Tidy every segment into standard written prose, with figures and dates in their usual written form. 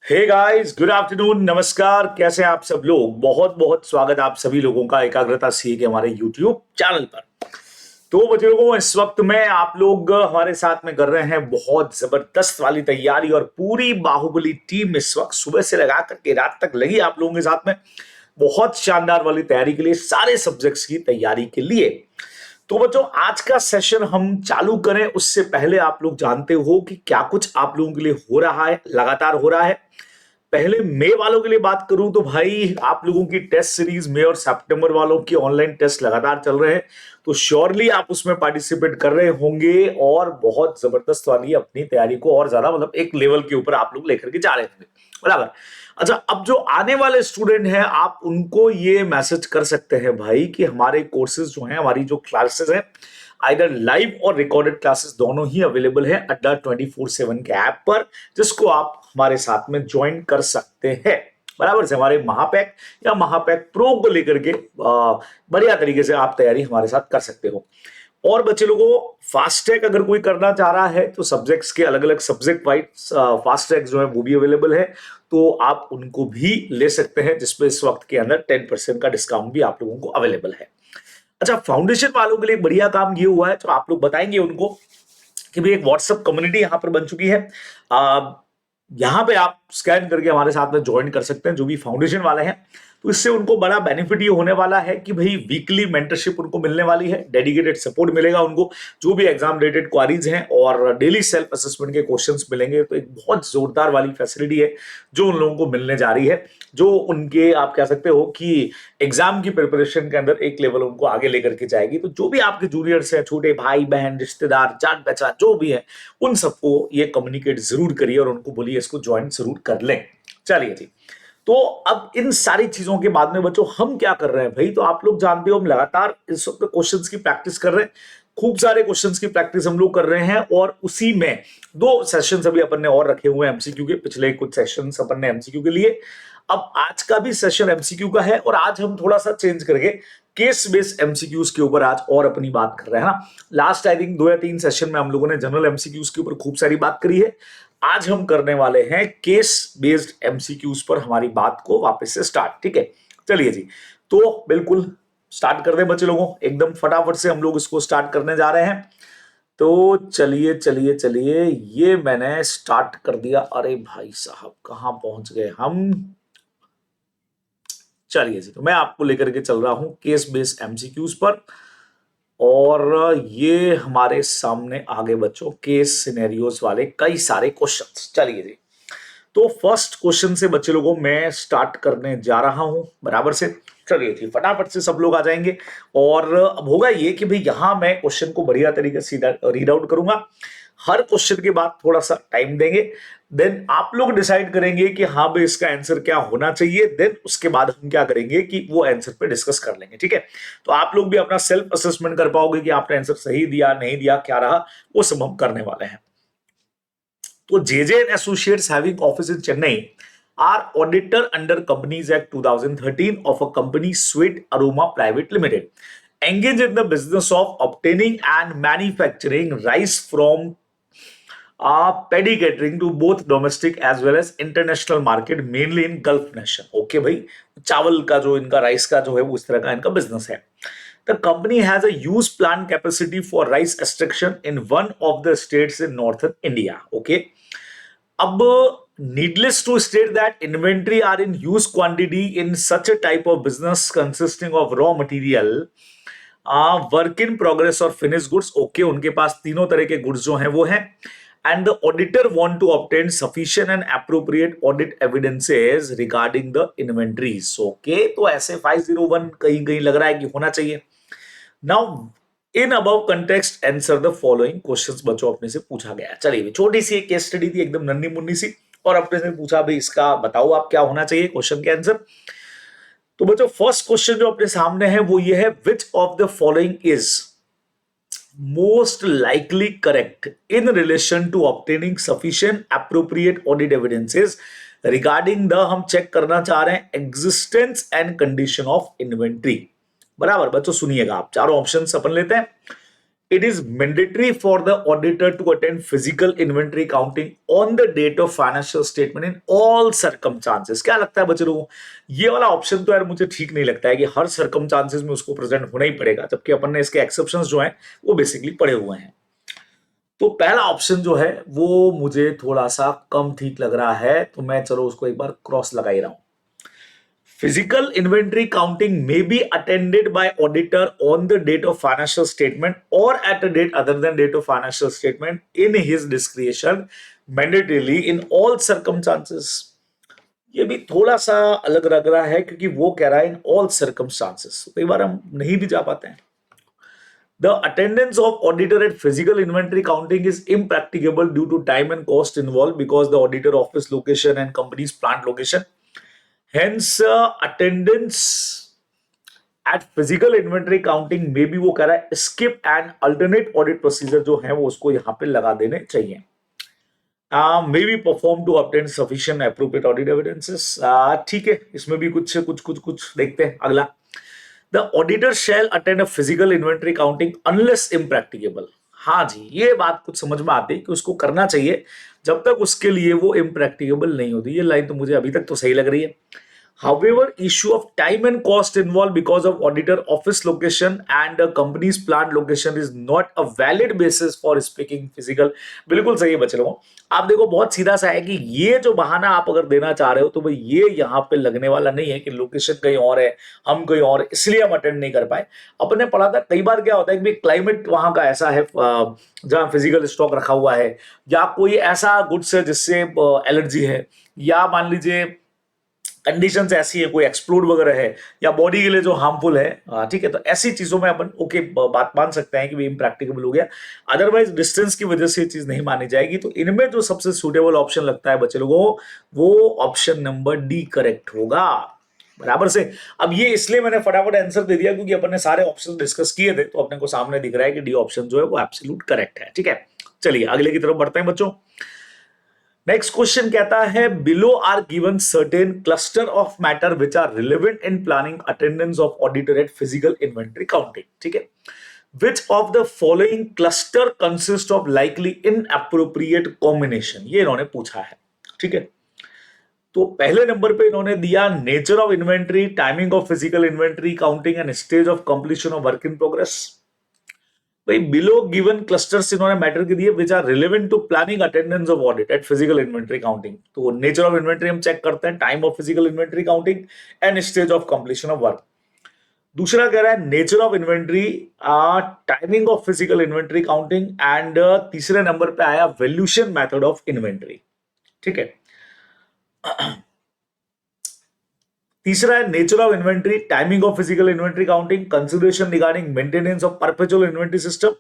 Hey guys, good afternoon, नमस्कार। कैसे हैं आप सब लोग? बहुत बहुत स्वागत आप सभी लोगों का एकाग्रता सीए के हमारे यूट्यूब चैनल पर। तो बच्चे लोगों, इस वक्त में आप लोग हमारे साथ में कर रहे हैं बहुत जबरदस्त वाली तैयारी और पूरी बाहुबली टीम इस वक्त सुबह से लगा करके रात तक लगी आप लोगों के साथ में बहुत शानदार वाली तैयारी के लिए, सारे सब्जेक्ट्स की तैयारी के लिए। तो बच्चों, आज का सेशन हम चालू करें उससे पहले आप लोग जानते हो कि क्या कुछ आप लोगों के लिए हो रहा है, लगातार हो रहा है। पहले मई वालों के लिए बात करूं तो भाई आप लोगों की टेस्ट सीरीज मई और सितंबर वालों की ऑनलाइन टेस्ट लगातार चल रहे हैं, तो श्योरली आप उसमें पार्टिसिपेट कर रहे होंगे और बहुत जबरदस्त वाली अपनी तैयारी को और ज्यादा मतलब एक लेवल के ऊपर आप लोग लेकर के जा रहे होंगे, बराबर। अच्छा, अब जो आने वाले स्टूडेंट हैं आप उनको ये मैसेज कर सकते हैं भाई कि हमारे कोर्सेज जो हैं, हमारी जो क्लासेस हैं, आइदर लाइव और रिकॉर्डेड क्लासेस दोनों ही अवेलेबल है अड्डा 24/7 के ऐप पर, जिसको आप हमारे साथ में ज्वाइन कर सकते हैं, बराबर से। हमारे महापैक या महापैक प्रो को लेकर के बढ़िया तरीके से आप तैयारी हमारे साथ कर सकते हो। और बच्चे लोगों, फास्ट ट्रैक अगर कोई करना चाह रहा है तो सब्जेक्ट्स के अलग अलग सब्जेक्ट वाइज फास्ट ट्रैक जो है वो भी अवेलेबल है, तो आप उनको भी ले सकते हैं, जिसपे इस वक्त के अंदर 10% का डिस्काउंट भी आप लोगों को अवेलेबल है। अच्छा, फाउंडेशन वालों के लिए बढ़िया काम ये हुआ है, तो आप लोग बताएंगे उनको कि भाई एक व्हाट्सएप कम्युनिटी यहां पर बन चुकी है। यहां पे आप स्कैन करके हमारे साथ में ज्वाइन कर सकते हैं जो भी फाउंडेशन वाले हैं। तो इससे उनको बड़ा बेनिफिट ये होने वाला है कि भाई वीकली मेंटरशिप उनको मिलने वाली है, डेडिकेटेड सपोर्ट मिलेगा उनको, जो भी एग्जाम रिलेटेड क्वारीज हैं, और डेली सेल्फ असेसमेंट के क्वेश्चंस मिलेंगे। तो एक बहुत जोरदार वाली फैसिलिटी है जो उन लोगों को मिलने जा रही है, जो उनके आप कह सकते हो कि एग्जाम की प्रिपरेशन के अंदर एक लेवल उनको आगे लेकर के जाएगी। तो जो भी आपके जूनियर्स हैं, छोटे भाई बहन रिश्तेदार जान पहचान जो भी है, उन सबको ये कम्युनिकेट जरूर करिए और उनको बोलिए इसको ज्वाइन जरूर कर लें। चलिए जी, तो अब इन सारी चीजों के बाद में बच्चों हम क्या कर रहे हैं भाई, तो आप लोग जानते हो हम लगातार इस वक्त क्वेश्चंस की प्रैक्टिस कर रहे हैं। खूब सारे क्वेश्चंस की प्रैक्टिस हम लोग कर रहे हैं, और उसी में 2 सेशंस अभी अपन ने और रखे हुए हैं एमसीक्यू के। पिछले कुछ सेशंस अपन ने एमसीक्यू के लिए, अब आज का भी सेशन एमसीक्यू का है, और आज हम थोड़ा सा चेंज करके केस बेस्ड एमसीक्यूज के ऊपर आज और अपनी बात कर रहे हैं ना। लास्ट आई थिंक 2 या 3 सेशन में हम लोगों ने जनरल एमसीक्यूज के ऊपर खूब सारी बात करी है। आज हम करने वाले हैं केस बेस्ड एमसीक्यूज पर हमारी बात को वापस से स्टार्ट, ठीक है। चलिए जी, तो बिल्कुल स्टार्ट कर दें बच्चे लोगों, एकदम फटाफट से हम लोग इसको स्टार्ट करने जा रहे हैं। तो चलिए चलिए चलिए, ये मैंने स्टार्ट कर दिया। अरे भाई साहब, कहां पहुंच गए हम? चलिए जी, तो मैं आपको लेकर के चल रहा हूं केस बेस्ड एमसीक्यूज पर, और ये हमारे सामने आगे बच्चों केस सिनेरियोज वाले कई सारे क्वेश्चंस। चलिए जी, तो फर्स्ट क्वेश्चन से बच्चे लोगों मैं स्टार्ट करने जा रहा हूं, बराबर से। चलिए जी, फटाफट से सब लोग आ जाएंगे। और अब होगा ये कि भाई यहां मैं क्वेश्चन को बढ़िया तरीके से रीड आउट करूंगा, हर क्वेश्चन के बाद थोड़ा सा टाइम देंगे, देन आप लोग डिसाइड करेंगे कि हाँ भाई इसका आंसर क्या होना चाहिए, देन उसके बाद हम क्या करेंगे कि वो आंसर पे डिस्कस कर लेंगे, ठीक है। तो आप लोग भी अपना सेल्फ असेसमेंट कर पाओगे कि आपने आंसर सही दिया नहीं दिया, क्या रहा, वो सब हम करने वाले हैं। तो JJ and Associates having office in Chennai are auditor under Companies Act 2013 of a company Sweet Aroma Private Limited, engaged in the business of obtaining and manufacturing rice from paddy catering to both domestic as well as international market, mainly in Gulf nation. Okay भाई, चावल का जो इनका rice का जो है वो इस तरह का इनका बिजनेस है। The company has a huge plant capacity for rice extraction in one of the states in northern India. Okay. अब needless to state that inventory are in huge quantity in such a type of business consisting of raw material, work in progress और finish goods. Okay, उनके पास तीनों तरह के goods जो हैं वो हैं। And the auditor want to obtain sufficient and appropriate audit evidences regarding the inventories. Okay, तो ऐसे 501 कहीं कहीं लग रहा है कि होना चाहिए। Now in above context answer the following questions बच्चों अपने से पूछा गया। चलिए, छोटी सी एक केस स्टडी थी, एकदम नन्ही मुन्नी सी, और अपने से पूछा भाई इसका बताओ आप क्या होना चाहिए क्वेश्चन के आंसर। तो बच्चों फर्स्ट क्वेश्चन जो अपने सामने है वो ये है, which of the following is most likely correct in relation to obtaining sufficient appropriate audit evidences regarding the, हम चेक करना चाह रहे हैं, existence and condition of inventory. बराबर बच्चों, सुनिएगा आप, चारों ऑप्शंस अपन लेते हैं। it is mandatory for the auditor to attend physical inventory counting on the date of financial statement in all circumstances. क्या लगता है बच्चे लोगों को? ये वाला ऑप्शन तो यार मुझे ठीक नहीं लगता है कि हर सर्कमचांसेस में उसको प्रेजेंट होना ही पड़ेगा, जबकि अपन ने इसके एक्सेप्शंस जो हैं वो बेसिकली पढ़े हुए हैं। तो पहला ऑप्शन जो है वो मुझे थोड़ा सा कम ठीक लग रहा है, तो मैं चलो उसको एक बार क्रॉस लगा ही रहा हूं। Physical inventory counting may be attended by auditor on the date of financial statement or at a date other than date of financial statement in his discretion mandatorily in all circumstances. ये भी थोड़ा सा अलग लग रहा है क्योंकि वो कह रहा है इन ऑल सर्कमस्टांसेस, कई बार हम नहीं भी जा पाते हैं। The attendance of auditor at physical inventory counting is impracticable due to time and cost involved because the auditor office location and company's plant location. Hence, attendance at physical inventory counting में भी वो कह रहा है skip and alternate audit procedure जो है वो उसको यहाँ पे लगा देने चाहिए। May be performed to obtain sufficient appropriate audit evidences. ठीक है, इसमें भी कुछ देखते हैं। अगला, the auditor shall attend a physical inventory counting unless impracticable. हाँ जी, ये बात कुछ समझ में आती है कि उसको करना चाहिए जब तक उसके लिए वो impracticable नहीं होती। ये लाइन तो मुझे अभी तक तो सही लग रही है। However, issue of time and cost involved because of auditor office location and a company's plant location is not a valid basis for speaking physical. बिल्कुल सही है बच्चे लोगों। आप देखो बहुत सीधा सा है कि ये जो बहाना आप अगर देना चाह रहे हो तो भाई ये यहाँ पे लगने वाला नहीं है कि लोकेशन कहीं और है, हम कहीं और है, इसलिए हम अटेंड नहीं कर पाए। अपन ने पढ़ा था कई बार क्या होता है कि क्लाइमेट वहां का ऐसा है जहाँ फिजिकल स्टॉक रखा हुआ है, या कोई ऐसा गुड्स है जिससे एलर्जी है, या मान लीजिए कंडीशंस ऐसी है, कोई एक्सप्लोड वगैरह है, या बॉडी के लिए जो हार्मफुल है, ठीक है, तो ऐसी चीजों में अपन ओके बात मान सकते हैं कि भी इम्प्रैक्टिकेबल हो गया। अदरवाइज डिस्टेंस की वजह से ये चीज नहीं मानी जाएगी। तो इनमें जो सबसे सुटेबल ऑप्शन लगता है बच्चे लोगों वो ऑप्शन नंबर डी करेक्ट होगा। बराबर से। अब ये इसलिए मैंने फटाफट आंसर दे दिया क्योंकि अपन ने सारे ऑप्शन डिस्कस किए थे, तो अपने को सामने दिख रहा है कि डी ऑप्शन जो है वो एब्सोल्यूट करेक्ट है। ठीक है, चलिए अगले की तरफ बढ़ते हैं बच्चों। नेक्स्ट क्वेश्चन कहता है below are given certain cluster of matter which are relevant in planning attendance of auditor at physical inventory counting. ठीक है, which of the following cluster consist of likely inappropriate combination, ये इन्होंने पूछा है। ठीक है, तो पहले नंबर पे इन्होंने दिया nature of inventory, timing of physical inventory counting and stage of completion of work in progress. भाई बिलो गिवन क्लस्टर्स इन्होंने मैटर के दिए which are relevant to planning attendance of audit at physical inventory counting. तो nature of inventory हम check करते हैं, time of physical inventory counting and stage of completion of work. दूसरा कह रहा है nature of inventory, timing of physical inventory counting and तीसरे number पे आया वैल्यूएशन मेथड ऑफ इन्वेंटरी। ठीक है, तीसरा है nature of inventory, timing of physical inventory counting, consideration regarding maintenance of perpetual inventory system,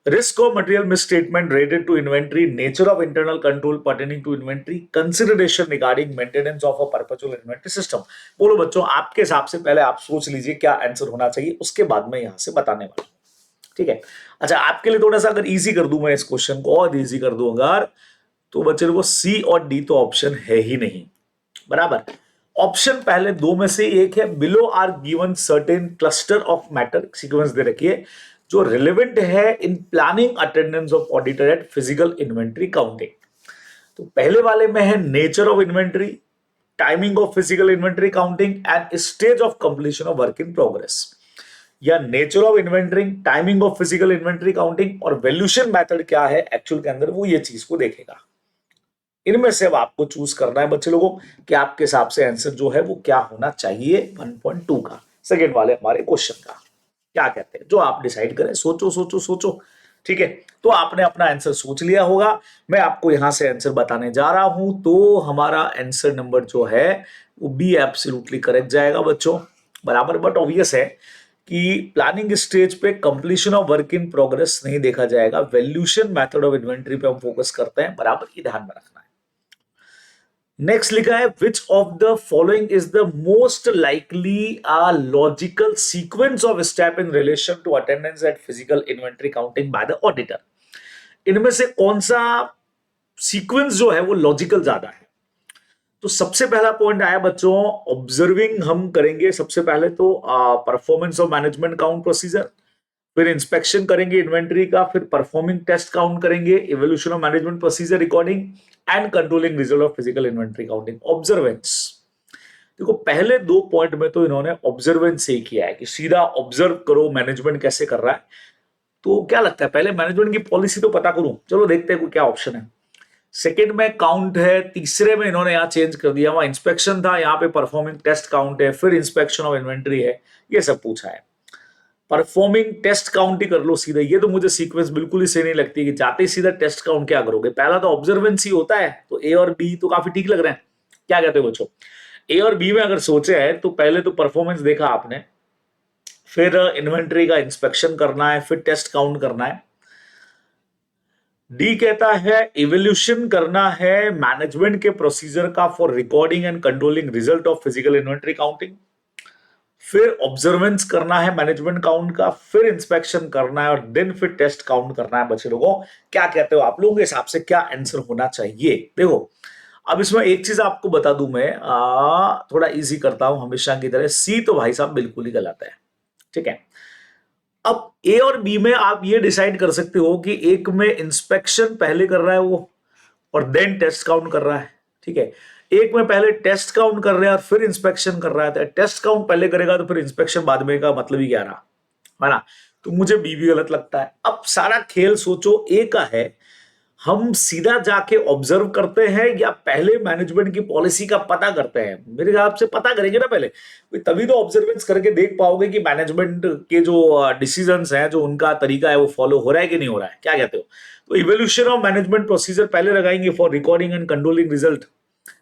risk of material misstatement related to inventory, nature of internal control pertaining to inventory, consideration regarding maintenance of a perpetual inventory system. बोलो बच्चों, आपके हिसाब से पहले आप सोच लीजिए क्या आंसर होना चाहिए, उसके बाद मैं यहां से बताने वाला हूं। ठीक है, अच्छा आपके लिए थोड़ा सा अगर इजी कर दूं मैं इस क्वेश्चन को, और इजी कर दूं अगर, तो बच्चे को सी और डी तो ऑप्शन है ही नहीं। बराबर, ऑप्शन पहले दो में से एक है below are given certain cluster of matter, sequence दे रखिए, जो रिलेवेंट है in planning attendance of auditor at physical inventory counting. तो पहले वाले में है nature of inventory, timing of physical inventory counting and stage of completion of work in progress, या nature of inventory, timing of physical inventory counting और valuation method क्या है actual के अंदर, वो ये चीज को देखेगा। इनमें से अब आपको चूज करना है बच्चे लोगों कि आपके हिसाब से आंसर जो है वो क्या होना चाहिए 1.2 का, सेकेंड वाले हमारे क्वेश्चन का। क्या कहते हैं, जो आप डिसाइड करें, सोचो सोचो सोचो। ठीक है, तो आपने अपना आंसर सोच लिया होगा, मैं आपको यहां से आंसर बताने जा रहा हूं। तो हमारा आंसर नंबर जो है वो बी एब्सोल्युटली करेक्ट जाएगा बच्चों। बराबर, बट ऑब्वियस है कि प्लानिंग स्टेज पे completion of work in progress नहीं देखा जाएगा, वैल्यूएशन मेथड ऑफ इन्वेंटरी पे हम फोकस करते हैं। बराबर, ये ध्यान में रखना है। नेक्स्ट लिखा है which of the following is the most likely logical sequence of step in relation to attendance at physical inventory counting by the auditor. इनमें से कौन सा सीक्वेंस जो है वो लॉजिकल ज्यादा है? तो सबसे पहला पॉइंट आया बच्चों, ऑब्जर्विंग हम करेंगे सबसे पहले तो performance of management count procedure, फिर इंस्पेक्शन करेंगे इन्वेंट्री का, फिर परफॉर्मिंग टेस्ट काउंट करेंगे, evolution of management procedure recording and controlling result of physical inventory counting. Observance, देखो पहले 2 पॉइंट में तो इन्होंने ऑब्जर्वेंस से ही किया है कि सीधा ऑब्जर्व करो मैनेजमेंट कैसे कर रहा है। तो क्या लगता है, पहले मैनेजमेंट की पॉलिसी तो पता करूं, चलो देखते हैं क्या ऑप्शन है। सेकंड में काउंट है, तीसरे में इन्होंने यहाँ चेंज कर दिया, वहां इंस्पेक्शन था, यहाँ पे परफॉर्मिंग टेस्ट काउंट है, फिर इंस्पेक्शन ऑफ इन्वेंट्री है, ये सब पूछा है। परफॉर्मिंग टेस्ट काउंट ही कर लो सीधा, ये तो मुझे सीक्वेंस बिल्कुल ही सही नहीं लगती कि जाते ही सीधा टेस्ट काउंट क्या करोगे, पहला तो ऑब्जर्वेंस ही होता है। तो ए और बी तो काफी ठीक लग रहे हैं, क्या कहते हो बच्चों? ए और बी में अगर सोचे है तो पहले तो परफॉर्मेंस देखा आपने, फिर इन्वेंट्री का इंस्पेक्शन करना है, फिर टेस्ट काउंट करना है। डी कहता है इवोल्यूशन करना है मैनेजमेंट के प्रोसीजर का for recording and controlling result of physical inventory counting, फिर ऑब्जर्वेंस करना है मैनेजमेंट काउंट का, फिर इंस्पेक्शन करना है और देन फिर टेस्ट काउंट करना है। बच्चे लोगों क्या कहते हो आप लोगों के हिसाब से क्या आंसर होना चाहिए? देखो अब इसमें एक चीज आपको बता दूं मैं, थोड़ा इजी करता हूं हमेशा की तरह, सी तो भाई साहब बिल्कुल ही गलत है, ठीक है। अब ए और बी में आप ये डिसाइड कर सकते हो कि एक में इंस्पेक्शन पहले कर रहा है वो और देन टेस्ट काउंट कर रहा है, ठीक है। एक में पहले टेस्ट काउंट कर रहा है और फिर इंस्पेक्शन कर रहा है, तो टेस्ट काउंट पहले करेगा तो फिर इंस्पेक्शन बाद में का मतलब ही क्या रहा, है ना? तो मुझे बी भी गलत लगता है। अब सारा खेल सोचो ए का है, हम सीधा जाके ऑब्जर्व करते हैं या पहले मैनेजमेंट की पॉलिसी का पता करते हैं? मेरे हिसाब से पता करेंगे ना पहले, तभी तो ऑब्जर्वेंस करके देख पाओगे कि मैनेजमेंट के जो डिसीजंस हैं, जो उनका तरीका है वो फॉलो हो रहा है कि नहीं हो रहा है, क्या कहते हो? तो इवोल्यूशन ऑफ मैनेजमेंट प्रोसीजर पहले लगाएंगे for recording and controlling result,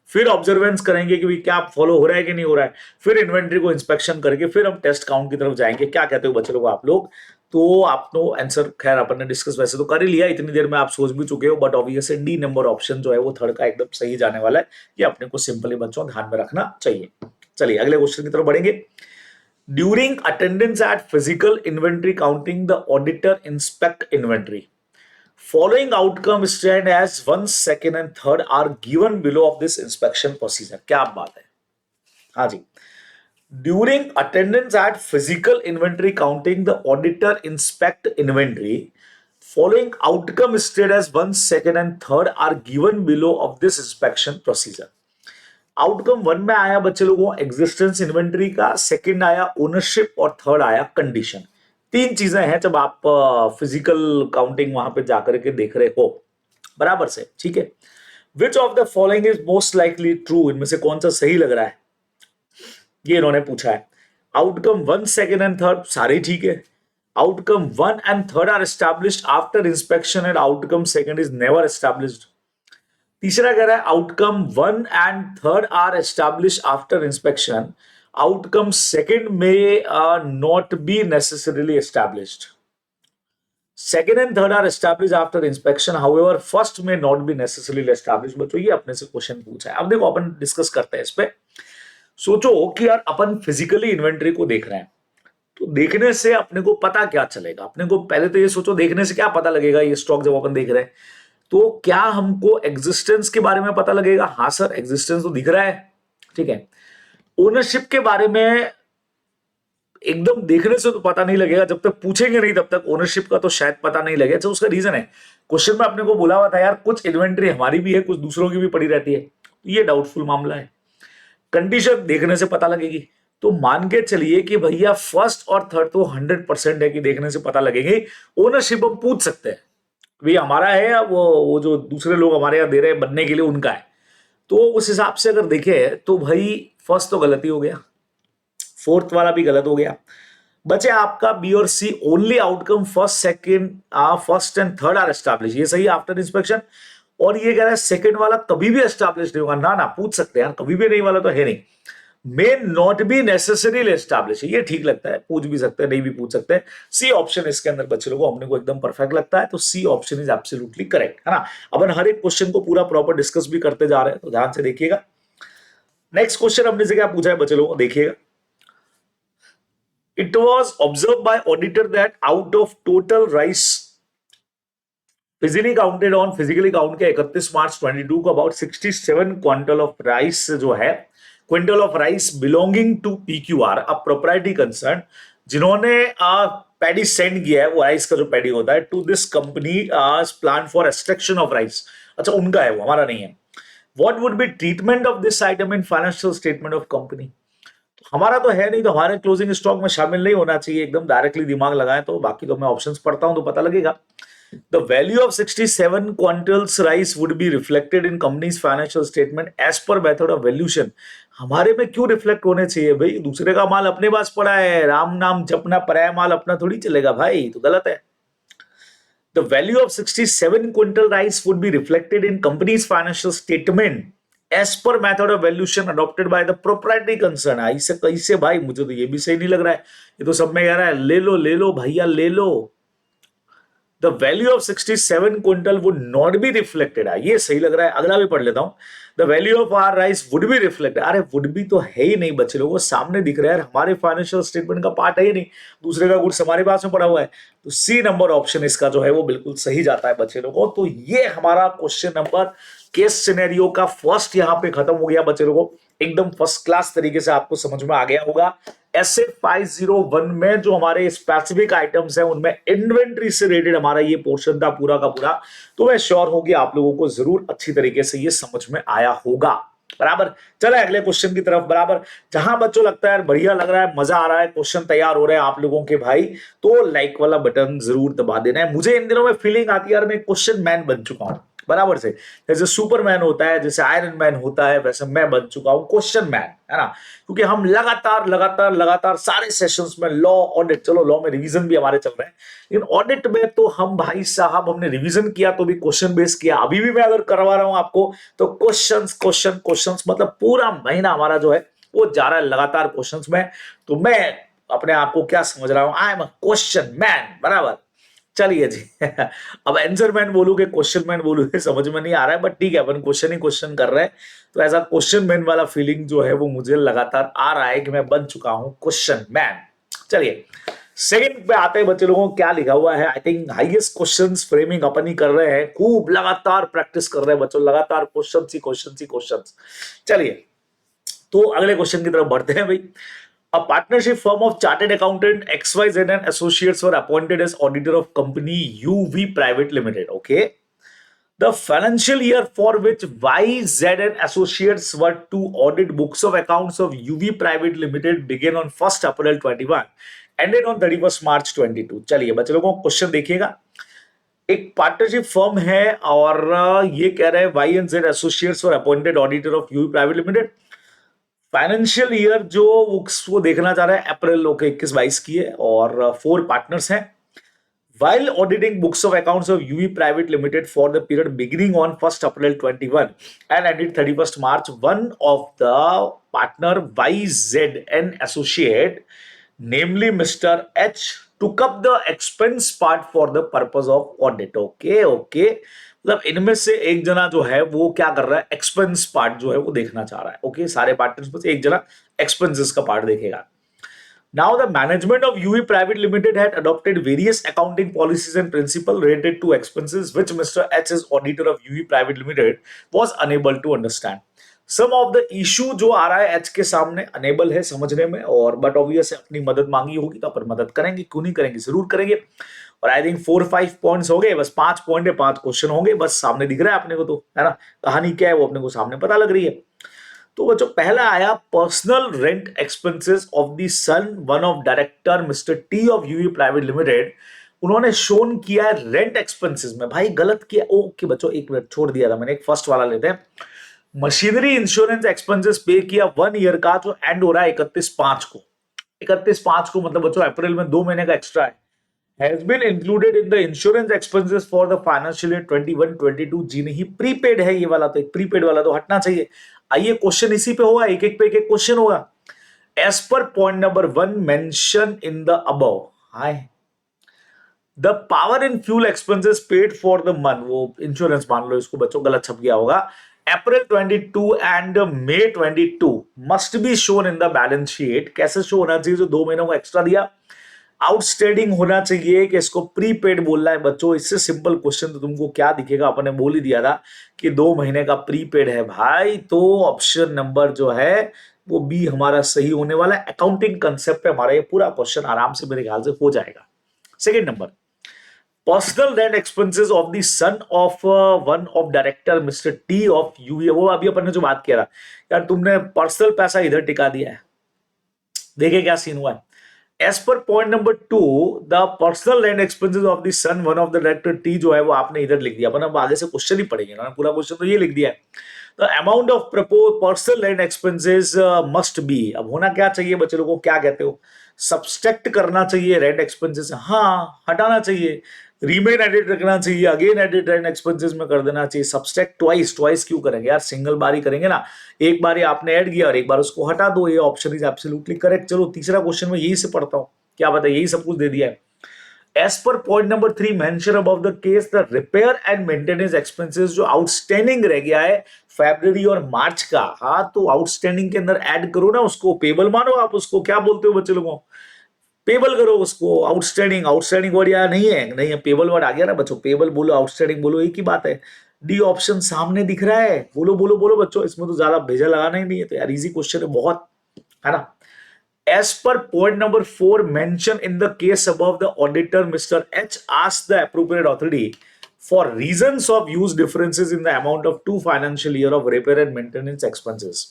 फिर ऑब्जर्वेंस करेंगे कि क्या फॉलो हो रहा है कि नहीं हो रहा है, फिर इन्वेंट्री को इंस्पेक्शन करके फिर हम टेस्ट काउंट की तरफ जाएंगे। क्या कहते हो बच्चे लोग आप लोग? तो आपको आंसर खैर अपन ने डिस्कस वैसे तो कर ही लिया, इतनी देर में आप सोच भी चुके हो, but obviously D number option जो है वो थर्ड का एकदम सही जाने वाला है, ये अपने को सिंपली बच्चों ध्यान में रखना चाहिए। चलिए अगले क्वेश्चन की तरफ बढ़ेंगे। During attendance at physical inventory counting the auditor inspect inventory, following outcome stand as 1, 2 and 3 are given below of this inspection procedure। क्या बात है, हाँ जी। During attendance at physical inventory counting the auditor inspect inventory, following outcome stated as 1, 2 and 3 are given below of this inspection procedure। Outcome 1 में आया बच्चे लोगों existence inventory का, second आया ओनरशिप और थर्ड आया कंडीशन। 3 चीजें हैं जब आप फिजिकल काउंटिंग वहां पे जाकर के देख रहे हो, बराबर से, ठीक है। Which of the following is most likely true, इनमें से कौन सा सही लग रहा है, ये इन्होंने पूछा है। आउटकम 1, 2 एंड 3 सारे ठीक है। Outcome 1 and 3 are established after inspection and outcome 2 is never established. तीसरा कह रहा है outcome 1 and 3 are established after inspection, outcome second may not be necessarily established। second and third are established after inspection, however first may not be necessarily established। बच्चों ये अपने से question पूछा है, अब देखो अपन डिस्कस करते हैं इस पे। सोचो कि यार अपन फिजिकली इन्वेंट्री को देख रहे हैं, तो देखने से अपने को पता क्या चलेगा? अपने को पहले तो ये सोचो, देखने से क्या पता लगेगा? ये स्टॉक जब अपन देख रहे हैं तो क्या हमको एग्जिस्टेंस के बारे में पता लगेगा? हाँ सर एग्जिस्टेंस तो दिख रहा है, ठीक है। ओनरशिप के बारे में एकदम देखने से तो पता नहीं लगेगा, जब तक पूछेंगे नहीं तब तक ओनरशिप का तो शायद पता नहीं लगेगा। तो उसका रीजन है, क्वेश्चन में अपने को बोला हुआ था यार कुछ इन्वेंट्री हमारी भी है, कुछ दूसरों की भी पड़ी रहती है, ये डाउटफुल मामला है। कंडीशन देखने से पता लगेगी, तो मान के चलिए कि भैया फर्स्ट और थर्ड तो 100% है कि देखने से पता लगेगी। ओनरशिप हम पूछ सकते हैं भैया हमारा है या वो जो दूसरे लोग हमारे यहाँ दे रहे हैं बनने के लिए उनका है, तो उस हिसाब से अगर देखे तो भाई फर्स्ट तो गलती हो गया, फोर्थ वाला भी गलत हो गया। बचे आपका बी और C, only outcome first and third are establish, ये सही आफ्टर इंस्पेक्शन। और ये कह रहा है सेकंड वाला कभी भी एस्टैब्लिश नहीं होगा, ना पूछ सकते हैं, कभी भी नहीं वाला तो है नहीं। May not be necessarily establish, ये ठीक लगता है, पूछ भी सकते हैं नहीं भी पूछ सकते हैं। सी ऑप्शन इसके अंदर बच्चे लोगों अपने को एकदम परफेक्ट लगता है, तो C option is absolutely correct, है ना। अपन हर एक क्वेश्चन को पूरा प्रॉपर डिस्कस भी करते जा रहे हैं, तो ध्यान से देखिएगा। नेक्स्ट क्वेश्चन हमने से क्या पूछा है बच्चे लोगों, देखिएगा। It was observe by auditor that out of total rice physically counted on physically count के 31 मार्च 22 को अबाउट 67 क्विंटल ऑफ राइस जो है, quintal of rice belonging to PQR, a proprietary concern, जिन्होंने पैडी सेंड किया है, वो राइस का जो पैडी होता है, to this company plan for extraction of rice. अच्छा, उनका है वो, हमारा नहीं है। What would be treatment of this item in financial statement of company? हमारा तो है नहीं, तो हमारे क्लोजिंग स्टॉक में शामिल नहीं होना चाहिए, एकदम डायरेक्टली दिमाग लगाएं तो। बाकी तो मैं ऑप्शंस पढ़ता हूं तो पता लगेगा। The value of 67 quintals rice would be reflected in company's financial statement as per method of valuation. हमारे में क्यों रिफ्लेक्ट होने चाहिए भाई? दूसरे का माल अपने पास पड़ा है, राम नाम जपना, पराया माल अपना थोड़ी चलेगा भाई, तो गलत है। The value of 67 quintal rice would be reflected in company's financial statement as per method of valuation adopted by the proprietary concern। ऐसे कैसे भाई? मुझे तो ये भी सही नहीं लग रहा है। ये तो सब में कह रहा है ले लो भैया ले लो। The value of 67 quintal would not be reflected। ये सही लग रहा है, अगला भी पढ़ लेता हूं। The value of our rice would be reflected। अरे would be तो है ही नहीं बच्चे लोगों, सामने दिख रहा है, हमारे फाइनेंशियल स्टेटमेंट का पार्ट है ही नहीं, दूसरे का गुड्स हमारे पास में पड़ा हुआ है। तो सी नंबर ऑप्शन इसका जो है वो बिल्कुल सही जाता है बच्चे लोगों। तो ये हमारा क्वेश्चन नंबर केस सिनेरियो का फर्स्ट यहाँ पे खत्म हो गया बच्चे लोगों। एकदम फर्स्ट क्लास तरीके से आपको समझ में आ गया होगा। ऐसे 501 में जो हमारे स्पेसिफिक आइटम्स हैं उनमें इन्वेंट्री से रिलेटेड हमारा ये पोर्शन था पूरा का पूरा। तो मैं श्योर हूं कि आप लोगों को जरूर अच्छी तरीके से ये समझ में आया होगा। बराबर, चले अगले क्वेश्चन की तरफ। बराबर, जहां बच्चों लगता है यार बढ़िया लग रहा है, मजा आ रहा है, क्वेश्चन तैयार हो रहे हैं आप लोगों के भाई, तो लाइक वाला बटन जरूर दबा देना है। मुझे इन दिनों में फीलिंग आती है यार मैं क्वेश्चन मैन बन चुका हूं। बराबर से, जैसे सुपरमैन होता है, जैसे आयरन मैन होता है, वैसे मैं बन चुका हूं क्वेश्चन मैन, है ना। क्योंकि हम लगातार सारे सेशंस में लॉ ऑडिट, चलो लॉ में रिवीजन भी हमारे चल रहे हैं, लेकिन ऑडिट में तो हम भाई साहब हमने रिवीजन किया तो भी क्वेश्चन बेस किया। अभी भी मैं अगर करवा रहा हूं आपको तो क्वेश्चंस मतलब पूरा महीना हमारा जो है वो जा रहा है लगातार क्वेश्चंस में। तो मैं अपने आप को क्या समझ रहा हूं? I am a question man. बराबर, चलिए जी अब आंसर मैन बोलू के क्वेश्चन मैन बोलू समझ में नहीं आ रहा है, बट ठीक है, अपन क्वेश्चन कर रहे हैं। तो ऐसा क्वेश्चन मैन वाला फीलिंग जो है वो मुझे लगातार आ रहा है कि मैं बन चुका हूं क्वेश्चन मैन। चलिए सेकंड पे आते हैं बच्चे लोगों को, क्या लिखा हुआ है। I think highest questions framing अपन ही कर रहे हैं, खूब लगातार प्रैक्टिस कर रहे हैं बच्चों, लगातार क्वेश्चन। चलिए तो अगले क्वेश्चन की तरफ बढ़ते हैं भाई। A partnership firm of chartered accountant XYZ and associates were appointed as auditor of company UV Private Limited. Okay. The financial year for which YZ and associates were to audit books of accounts of UV Private Limited began on 1st April 21, ended on 31st March 22। चलिए बच्चे लोगों को question देखिएगा। एक partnership firm है और ये कह रहे हैं Y and Z associates were appointed auditor of UV private limited. Financial year जो वो देखना चाह रहा है अप्रैल 21-22 की है और 4 पार्टनर्स हैं। While auditing books of accounts of UV Private Limited for the period beginning on 1st April 21 and ended 31st March, one of the partner YZ and associate, namely Mr. H, took up the expense part for the purpose of audit। Okay। मतलब इनमें से एक जना जो है वो क्या कर रहा है, एक्सपेंस पार्ट जो है वो देखना चाह रहा है। ओके, सारे पार्टनर्स में से एक जना एक्सपेंसेस का पार्ट देखेगा। Now the management of UV Private Limited had adopted various accounting policies and principles related to expenses which Mr. H, as auditor of UV Private Limited, was unable to understand। Some of the issue जो आ रहा है H के सामने enable है समझने में, और but obvious अपनी मदद मांगी होगी तो अपन मदद करेंगे, क्यों नहीं करेंगे, जरूर करेंगे। और आई थिंक 4-5 पॉइंट्स हो गए, बस 5 पॉइंट है, 5 क्वेश्चन होंगे, बस सामने दिख रहा है अपने को, तो है ना, कहानी क्या है वो अपने को सामने पता लग रही है। तो बच्चों पहला आया personal rent expenses of the son one of director mister T of UV private limited. उन्होंने शोन किया है रेंट एक्सपेंसेस में, भाई गलत किया। ओके बच्चों, एक मिनट छोड़ दिया था मैंने, एक फर्स्ट वाला लेते हैं। मशीनरी इंश्योरेंस एक्सपेंसेस पे किया 1 ईयर का, जो एंड हो रहा है 31/5 को। 31/5 को मतलब बच्चों अप्रैल में 2 महीने का एक्स्ट्रा है। Has been included in the insurance expenses for the financial year 21-22। जी नहीं, प्रीपेड है ये वाला, तो एक प्रीपेड वाला तो हटना चाहिए। आइए क्वेश्चन इसी पे होगा, एक एक पे एक क्वेश्चन होगा। As per point number 1 mention in the above, hi the power and fuel expenses paid for the month, वो इंश्योरेंस मान लो इसको बच्चों, गलत छप गया होगा। April 22 and May 22 must be shown in the balance sheet. कैसे शो होना चाहिए? जो 2 महीनों का एक्स्ट्रा दिया, आउटस्टैंडिंग होना चाहिए कि इसको प्रीपेड बोलना है बच्चों। इससे सिंपल क्वेश्चन तो तुमको क्या दिखेगा, अपन ने बोल ही दिया था कि 2 महीने का प्रीपेड है भाई। तो ऑप्शन नंबर जो है वो बी हमारा सही होने वाला है। अकाउंटिंग कंसेप्ट पे हमारा ये पूरा क्वेश्चन आराम से मेरे ख्याल से हो जाएगा। Second number, personal rent expenses of the son of one of director mister T of UV. वो अभी अपन ने जो बात किया था, यार तुमने पर्सनल पैसा इधर टिका दिया है, देखिए क्या सीन हुआ है। As per point number 2, the personal rent expenses of the son one of the director T जो है वो आपने इधर लिख दिया। अपन अब आगे से क्वेश्चन ही पढ़ेंगे ना, पूरा क्वेश्चन तो ये लिख दिया है। The amount of propose personal rent expenses must be, अब होना क्या चाहिए बच्चे लोगों को, क्या कहते हो, सब्सट्रैक्ट करना चाहिए रेंट एक्सपेंसेस, हाँ हटाना चाहिए, रीमेन एडिट रखना चाहिए, अगेन एडिट रेंट एक्सपेंसेस में कर देना चाहिए, सब्सट्रैक्ट ट्वाइस, ट्वाइस क्यों करेंगे यार, सिंगल बार ही करेंगे ना, एक बार ही आपने ऐड किया और एक बार उसको हटा दो, ये ऑप्शन इज एब्सोल्युटली करेक्ट। चलो तीसरा क्वेश्चन में यही से पढ़ता हूं, क्या पता यही सब कुछ दे दिया है। As per point number 3 mention above the case, the repair and maintenance expenses जो आउटस्टैंडिंग रह गया है फरवरी और मार्च का, हाँ तो आउटस्टैंडिंग के अंदर ऐड करो ना उसको, पेबल मानो आप उसको, क्या बोलते हो बच्चे लोगों, पेबल करो उसको। आउटस्टैंडिंग, आउटस्टैंडिंग वर्ड यहाँ नहीं है, नहीं है, पेबल वर्ड आ गया ना बच्चों, पेबल बोलो आउटस्टैंडिंग बोलो एक ही बात है। डी ऑप्शन सामने दिख रहा है, बोलो बोलो बोलो बच्चों, इसमें तो ज्यादा भेजा लगाना ही नहीं है, तो यार इजी क्वेश्चन है बहुत, है ना। As per point number 4 mentioned in the case above, the auditor Mr. H asked the appropriate authority for reasons of use differences in the amount of 2 financial year of repair and maintenance expenses.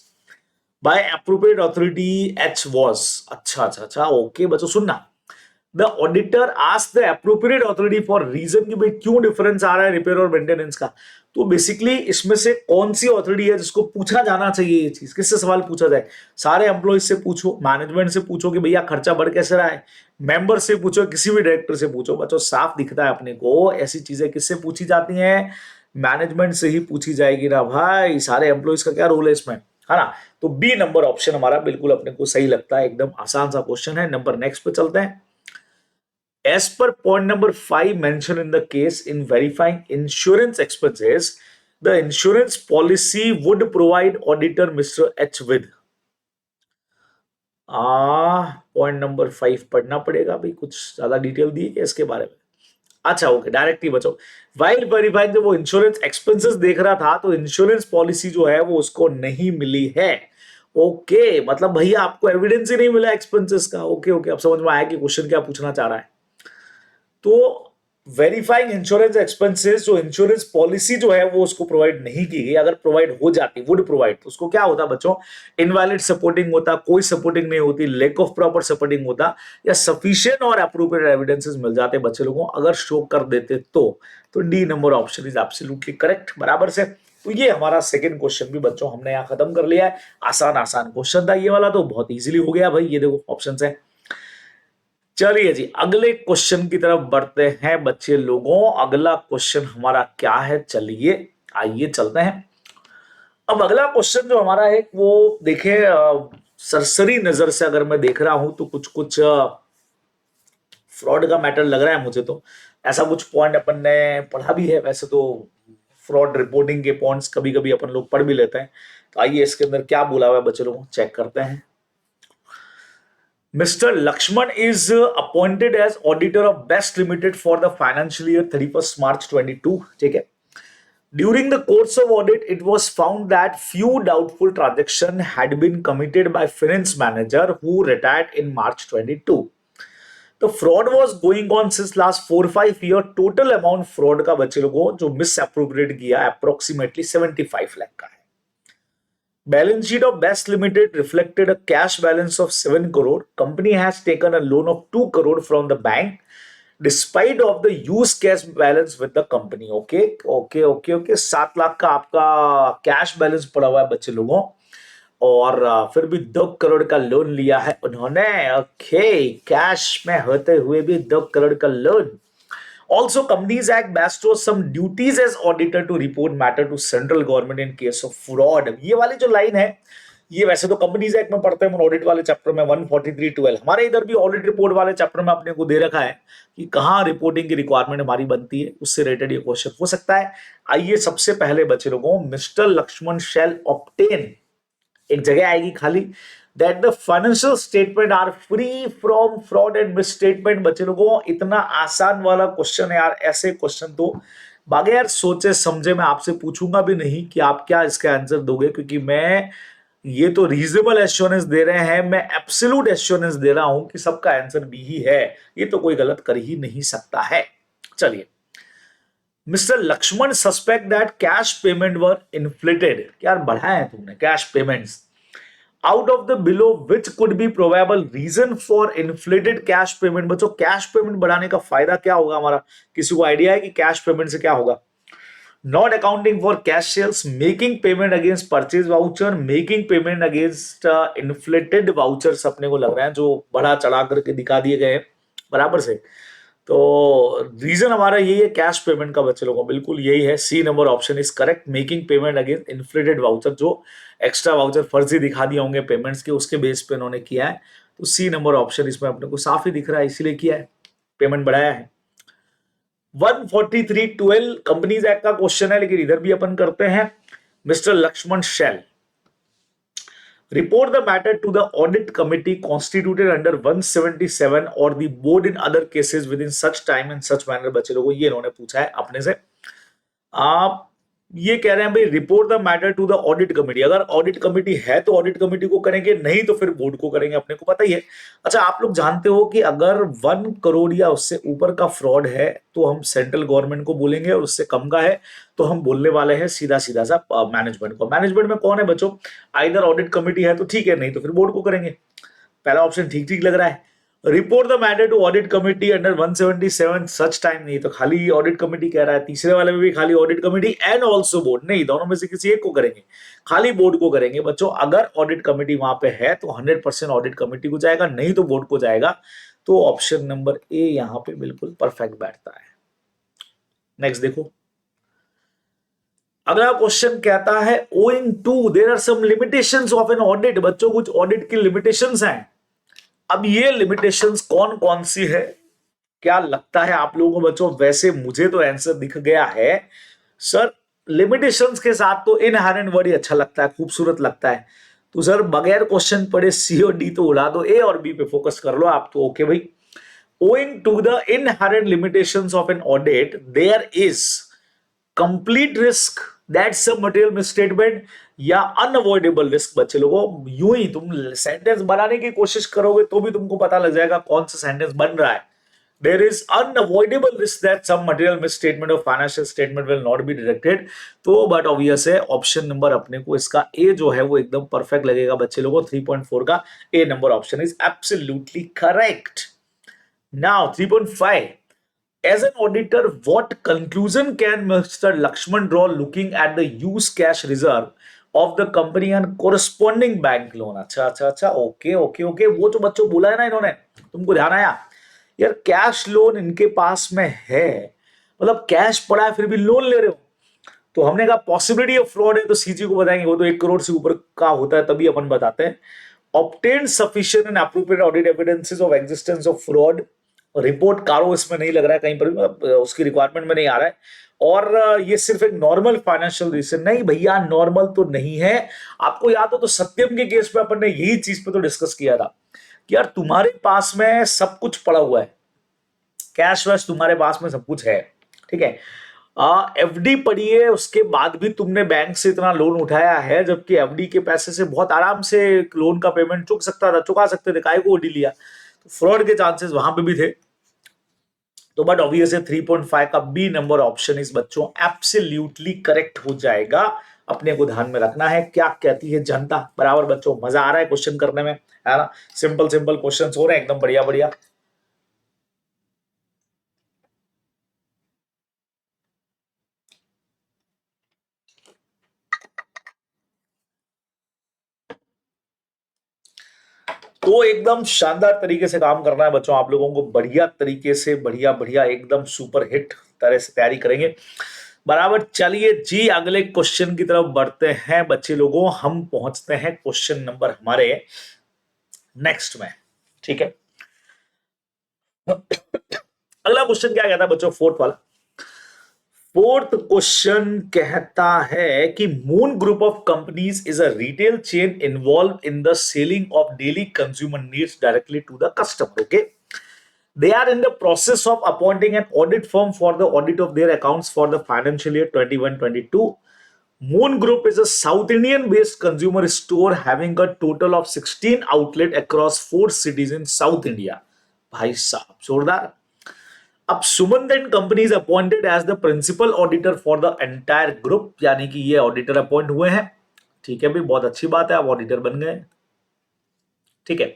By appropriate authority H was, अच्छा okay बच्चों सुनना, the auditor ask the appropriate authority for reason कि भाई क्यों difference आ रहा है repair और maintenance का। तो बेसिकली इसमें से कौन सी अथॉरिटी है जिसको पूछा जाना चाहिए ये चीज, किससे सवाल पूछा जाए, सारे एम्प्लॉइज से पूछो, मैनेजमेंट से पूछो कि भैया खर्चा बढ़ कैसे रहा है, मेंबर से पूछो, किसी भी डायरेक्टर से पूछो। बच्चों साफ दिखता है अपने को, ऐसी चीजें किससे पूछी जाती हैं, मैनेजमेंट से ही पूछी जाएगी ना भाई, सारे एम्प्लॉइज का क्या रोल है इसमें, है ना। तो बी नंबर ऑप्शन हमारा बिल्कुल अपने को सही लगता है, एकदम आसान सा क्वेश्चन है। नंबर नेक्स्ट पे चलते हैं। As per point number 5 mentioned in the case, in verifying insurance expenses, the insurance policy would provide auditor Mr. H with, point number 5 पढ़ना पड़ेगा भाई, कुछ ज्यादा डिटेल दी है इसके बारे में। अच्छा ओके, डायरेक्ट ही बचो। वाइल वेरीफाइंग, जब वो इंश्योरेंस एक्सपेंसेस देख रहा था तो इंश्योरेंस पॉलिसी जो है वो उसको नहीं मिली है। ओके मतलब भैया आपको एविडेंस ही नहीं मिला एक्सपेंसेस का। ओके ओके, अब समझ में आया कि क्वेश्चन क्या पूछना चाह रहा है। तो वेरीफाइंग इंश्योरेंस एक्सपेंसेस, जो इंश्योरेंस पॉलिसी जो है वो उसको प्रोवाइड नहीं की गई, अगर प्रोवाइड हो जाती, वुड प्रोवाइड, तो उसको क्या होता बच्चों, इनवैलिड सपोर्टिंग होता, कोई सपोर्टिंग नहीं होती, लैक ऑफ प्रॉपर सपोर्टिंग होता, या सफिशिएंट और अप्रोप्रिएट एविडेंसेस मिल जाते बच्चे लोगों अगर शो कर देते तो D number option is absolutely correct, बराबर से। तो ये हमारा सेकंड क्वेश्चन भी बच्चों हमने यहाँ खत्म कर लिया है। आसान आसान क्वेश्चन था ये वाला, तो बहुत इजीली हो गया भाई, ये देखो ऑप्शन है। चलिए जी अगले क्वेश्चन की तरफ बढ़ते हैं बच्चे लोगों। अगला क्वेश्चन हमारा क्या है, चलिए आइए चलते हैं। अब अगला क्वेश्चन जो हमारा है वो देखे, सरसरी नजर से अगर मैं देख रहा हूं तो कुछ कुछ फ्रॉड का मैटर लग रहा है मुझे। तो ऐसा कुछ पॉइंट अपन ने पढ़ा भी है, वैसे तो फ्रॉड रिपोर्टिंग के पॉइंट्स कभी कभी अपन लोग पढ़ भी लेते हैं। तो आइए इसके अंदर क्या बोला हुआ है बच्चे लोगों, चेक करते हैं। Mr. Lakshman is appointed as auditor of Best Limited for the financial year 31st March 22. ठीक है। During the course of audit, it was found that few doubtful transactions had been committed by finance manager who retired in March 22. The fraud was going on since last 4-5 year. Total amount fraud का बच्चे लोगों जो misappropriate किया approximately 75 lakh का है। Balance sheet of Best Limited reflected a cash balance of 7 crore. Company has taken a loan of 2 crore from the bank despite of the used cash balance with the company. Okay. 7 lakh का आपका cash balance पड़ा हुआ है बच्चे लोगों, और फिर भी 2 करोड़ का लोन लिया है उन्होंने। ओके, कैश में होते हुए भी 2 करोड़ का loan. Also, Companies Act bestows some duties as auditor to report matter to central government in case of fraud. ये वाली जो लाइन है ये वैसे तो कंपनीज एक्ट में पढ़ते हैं, ऑडिट वाले चैप्टर में 143.12। हमारे इधर भी ऑडिट रिपोर्ट वाले चैप्टर में अपने को दे रखा है कि कहाँ रिपोर्टिंग की रिक्वायरमेंट हमारी बनती है, उससे रिलेटेड ये क्वेश्चन हो सकता है। आइए सबसे पहले बच्चे लोगों, मिस्टर लक्ष्मण शैल ऑब्टेन, एक जगह आएगी खाली, that the financial statement are free from fraud and misstatement। बच्चे लोगों इतना आसान वाला क्वेश्चन है यार, ऐसे क्वेश्चन तो बगैर सोचे समझे मैं आपसे पूछूंगा भी नहीं कि आप क्या इसका आंसर दोगे, क्योंकि मैं ये तो रीजनेबल एश्योरेंस दे रहे हैं, मैं एब्सोल्यूट एश्योरेंस दे रहा हूं कि सबका आंसर बी ही है, ये तो कोई गलत कर ही नहीं सकता है। चलिए, mister Laxman suspect that cash payment were inflated, यार बढ़ाए हैं तुमने cash payments, out of the below which could be probable reason for inflated cash payment. बच्चों कैश पेमेंट बढ़ाने का फायदा क्या होगा हमारा, किसी को आइडिया है कि कैश पेमेंट से क्या होगा? Not accounting for cash sales, making payment against purchase voucher, making payment against inflated vouchers अपने को लग रहा है जो बढ़ा चढ़ा करके दिखा दिए गए हैं बराबर से। तो रीजन हमारा यही है कैश पेमेंट का बच्चे लोगों, बिल्कुल यही है, C number option is correct, making payment against inflated voucher, जो एक्स्ट्रा वाउचर फर्जी दिखा दिए होंगे पेमेंट्स के, उसके बेस पे उन्होंने किया है। तो सी नंबर ऑप्शन इसमें अपने को साफ ही दिख रहा है, इसीलिए किया है, पेमेंट बढ़ाया है। 143(12) कंपनीज एक्ट का क्वेश्चन है, लेकिन इधर भी अपन करते हैं। Mister Laxman shall report the matter to the audit committee constituted under 177 or the board in other cases within such time and such manner। बच्चे लोगों ये इन्होंने पूछा है अपने से। आप ये कह रहे हैं भाई report the matter to the audit committee, अगर ऑडिट कमेटी है तो ऑडिट कमेटी को करेंगे, नहीं तो फिर बोर्ड को करेंगे, अपने को पता ही है। अच्छा, आप लोग जानते हो कि अगर 1 करोड़ या उससे ऊपर का फ्रॉड है तो हम सेंट्रल गवर्नमेंट को बोलेंगे, और उससे कम का है तो हम बोलने वाले हैं सीधा सीधा सा मैनेजमेंट को। मैनेजमेंट में कौन है बच्चों? आइदर ऑडिट कमेटी है तो ठीक है, नहीं तो फिर बोर्ड को करेंगे। पहला ऑप्शन ठीक ठीक लग रहा है। Report the matter to audit committee under 177 such time, नहीं तो खाली ऑडिट कमिटी कह रहा है, तीसरे वाले में भी खाली audit committee and also board, नहीं दोनों में से किसी एक को करेंगे, खाली बोर्ड को करेंगे। बच्चों अगर ऑडिट कमिटी वहां पे है तो 100% ऑडिट कमिटी को जाएगा, नहीं तो बोर्ड को जाएगा। तो ऑप्शन नंबर ए यहां पे बिल्कुल परफेक्ट बैठता है। नेक्स्ट देखो, अगला क्वेश्चन कहता है owing to there are some limitations of an audit. बच्चों कुछ ऑडिट की लिमिटेशंस हैं। अब ये लिमिटेशंस कौन कौन सी है, क्या लगता है आप लोगों को बच्चों? वैसे मुझे तो आंसर दिख गया है सर, लिमिटेशंस के साथ तो इनहेरेंट वर्ड ही अच्छा लगता है, खूबसूरत लगता है। तो सर बगैर क्वेश्चन पढ़े सी और डी तो उड़ा दो, ए और बी पे फोकस कर लो आप तो। ओके भाई, owing to the inherent limitations of an audit there is complete risk that some material misstatement या अनअवॉइडेबल रिस्क। बच्चे लोगों यूं ही तुम सेंटेंस बनाने की कोशिश करोगे तो भी तुमको पता लग जाएगा कौन सा सेंटेंस बन रहा है। There is unavoidable risk that some material misstatement of financial statement will not be detected। तो बट ऑब्वियस है ऑप्शन नंबर अपने को इसका ए जो है वो एकदम परफेक्ट लगेगा बच्चे लोगों। 3.4 का A number option is absolutely correct. Now 3.5, as an auditor what conclusion can Mr. Lakshman draw looking at the used cash reserve of the company and corresponding bank loan। अच्छा अच्छा अच्छा, ओके ओके ओके, वो जो बच्चों बोला है ना इन्होंने, तुमको ध्यान आया यार, कैश लोन इनके पास में है, मतलब कैश पड़ा है फिर भी लोन ले रहे हो। तो हमने कहा पॉसिबिलिटी ऑफ फ्रॉड है तो सीजी को बताएंगे, वो तो 1 करोड़ से ऊपर का होता है तभी अपन बताते हैं। Obtain sufficient and appropriate audit evidences of existence of fraud, report कारो इसमें नहीं लग रहा है कहीं पर भी, उसकी रिक्वायरमेंट में नहीं आ रहा है। और ये सिर्फ एक नॉर्मल फाइनेंशियल रीजन, नहीं भैया नॉर्मल तो नहीं है। आपको याद हो तो सत्यम के केस में अपन ने यही चीज पे तो डिस्कस किया था कि यार तुम्हारे पास में सब कुछ पड़ा हुआ है, कैश वैश तुम्हारे पास में सब कुछ है, ठीक है, एफडी पड़ी है, उसके बाद भी तुमने बैंक से इतना लोन उठाया है, जबकि एफडी के पैसे से बहुत आराम से लोन का पेमेंट चुका सकते थे, काहे को ओडी लिया? तो फ्रॉड के चांसेस वहां पे भी थे। तो बट ऑब्वियसली 3.5 का बी नंबर ऑप्शन इस बच्चों एब्सोल्युटली करेक्ट हो जाएगा। अपने को ध्यान में रखना है क्या कहती है जनता। बराबर बच्चों, मजा आ रहा है क्वेश्चन करने में, है ना? सिंपल सिंपल क्वेश्चंस हो रहे हैं एकदम बढ़िया बढ़िया। तो एकदम शानदार तरीके से काम करना है बच्चों, आप लोगों को बढ़िया तरीके से, बढ़िया बढ़िया एकदम सुपर हिट तरह से तैयारी करेंगे। बराबर, चलिए जी अगले क्वेश्चन की तरफ बढ़ते हैं बच्चे लोगों। हम पहुंचते हैं क्वेश्चन नंबर हमारे नेक्स्ट में, ठीक है। अगला क्वेश्चन क्या कहता है बच्चों? फोर्थ वाला, फोर्थ क्वेश्चन कहता है कि Moon group of companies is a retail chain involve in the selling of daily consumer needs directly to the customer. Okay, they are in the process of appointing an audit firm for the audit of their accounts for the financial year 21-22। Moon Group is a South Indian based consumer store having a total of 16 outlets across 4 cities in South India. भाई साहब जोरदार. अब Sumant and company is appointed as the principal auditor for the entire group, यानी कि ये auditor appoint हुए हैं. ठीक है भाई, बहुत अच्छी बात है, आप ऑडिटर बन गए. ठीक है.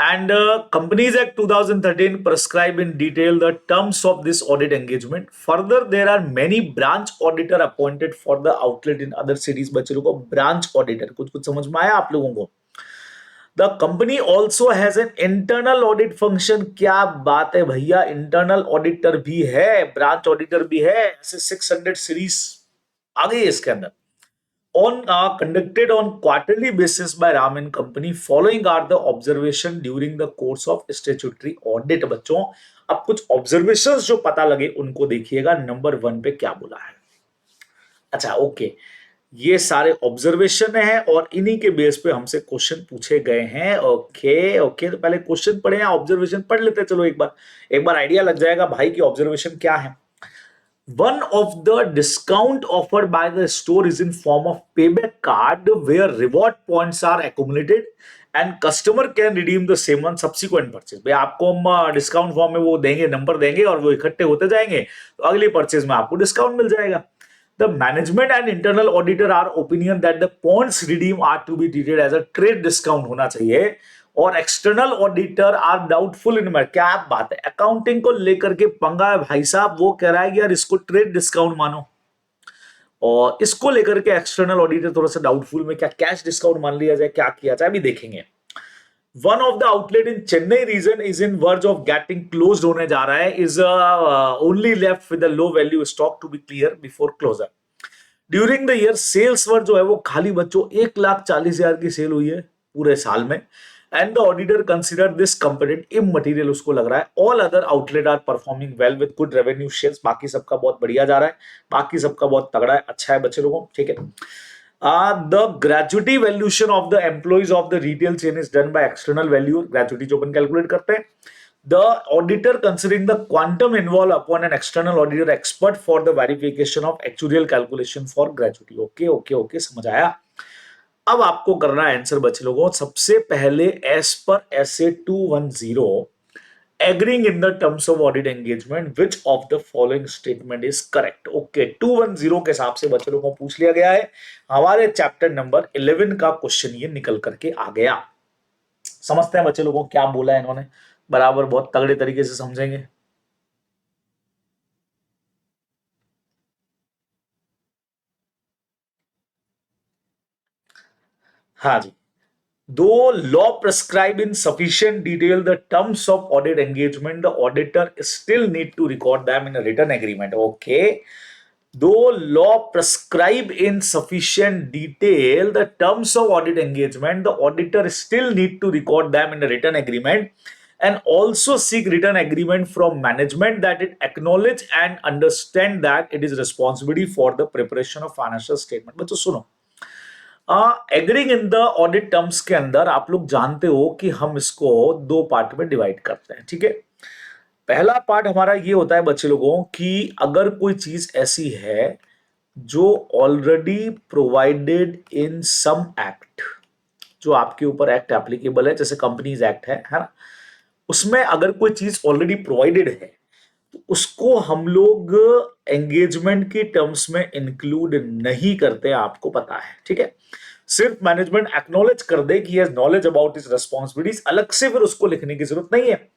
And Companies Act 2013 prescribe in detail the terms of this audit engagement. Further, there are many branch auditor appointed for the outlet in other cities. बच्चे लोगों को branch auditor कुछ कुछ समझ में आया आप लोगों को? The company also has an internal audit function. क्या बात है भैया, internal auditor भी है, branch auditor भी है. ऐसे 600 series आ गई है इसके अंदर. Conducted on quarterly basis by Ram and Company. Following are the observation during the course of statutory audit. बच्चों अब कुछ observations जो पता लगे उनको देखिएगा. नंबर 1 पे क्या बोला है. अच्छा ओके, ये सारे ऑब्जर्वेशन है और इन्हीं के बेस पे हमसे क्वेश्चन पूछे गए हैं. ओके ओके, तो पहले क्वेश्चन पढ़े या ऑब्जर्वेशन पढ़ लेते हैं. चलो एक बार आइडिया लग जाएगा भाई की ऑब्जर्वेशन क्या है. One of the discount offered by the store is in form of payback card where reward points are accumulated and customer can redeem the same on subsequent purchase. भाई आपको हम डिस्काउंट फॉर्म में वो देंगे, number देंगे और वो इकट्ठे होते जाएंगे, तो अगली परचेज में आपको डिस्काउंट मिल जाएगा. The management and internal auditor are opinion that the points redeem are to be treated as a trade discount होना चाहिए, और एक्सटर्नल ऑडिटर आर डाउटफुल इन. क्या बात है, अकाउंटिंग को लेकर के पंगा है भाई साहब. वो कह रहा है कि यार इसको ट्रेड डिस्काउंट मानो, और इसको लेकर के एक्सटर्नल ऑडिटर थोड़ा सा डाउटफुल में. क्या कैश डिस्काउंट मान लिया जाए, क्या किया जाए, अभी देखेंगे. One of the outlet in Chennai region is in verge of getting closed होने जा रहा है. Is only left with the low value stock to be clear before closure. During the year sales were जो है वो खाली बच्चों 1,40,000 की सेल हुई है पूरे साल में. And the auditor considered this component immaterial, उसको लग रहा है. All other outlet are performing well with good revenue shares. बाकी सबका बहुत बढ़िया जा रहा है, बाकी सबका बहुत तगड़ा है, अच्छा है बच्चे लोगों. ठीक है. The gratuity valuation of the employees of the retail chain is done by external value. gratuity जो अपन कैलकुलेट करते हैं. The auditor considering the quantum involved upon an external auditor expert for the verification of actuarial calculation for gratuity. Okay, समझ आया. अब आपको करना है answer बच्चे लोगों. सबसे पहले एस पर SA 210 agreeing in the terms of audit engagement which of the following statement is correct. Okay, 210 के हिसाब से बच्चे लोगों को पूछ लिया गया है. हमारे चैप्टर नंबर 11 का क्वेश्चन ये निकल करके आ गया. समझते हैं बच्चे लोगों क्या बोला है इन्होंने, बराबर बहुत तगड़े तरीके से समझेंगे. हाँ जी. Though law prescribe in sufficient detail the terms of audit engagement, the auditor still need to record them in a written agreement. Okay. Though law prescribe in sufficient detail the terms of audit engagement, the auditor still need to record them in a written agreement and also seek written agreement from management that it acknowledge and understand that it is responsibility for the preparation of financial statement. बच्चों सुनो, agreeing in the audit terms के अंदर आप लोग जानते हो कि हम इसको 2 पार्ट में डिवाइड करते हैं. ठीक है. पहला पार्ट हमारा ये होता है बच्चे लोगों कि अगर कोई चीज ऐसी है जो already provided in some act, जो आपके ऊपर एक्ट एप्लीकेबल है, जैसे कंपनीज एक्ट है ना, उसमें अगर कोई चीज ऑलरेडी प्रोवाइडेड है तो उसको हम लोग एंगेजमेंट की टर्म्स में इंक्लूड नहीं करते, आपको पता है. ठीक है. सिर्फ मैनेजमेंट एक्नॉलेज कर दे कि has knowledge about his responsibilities, अलग से फिर उसको लिखने की जरूरत नहीं है.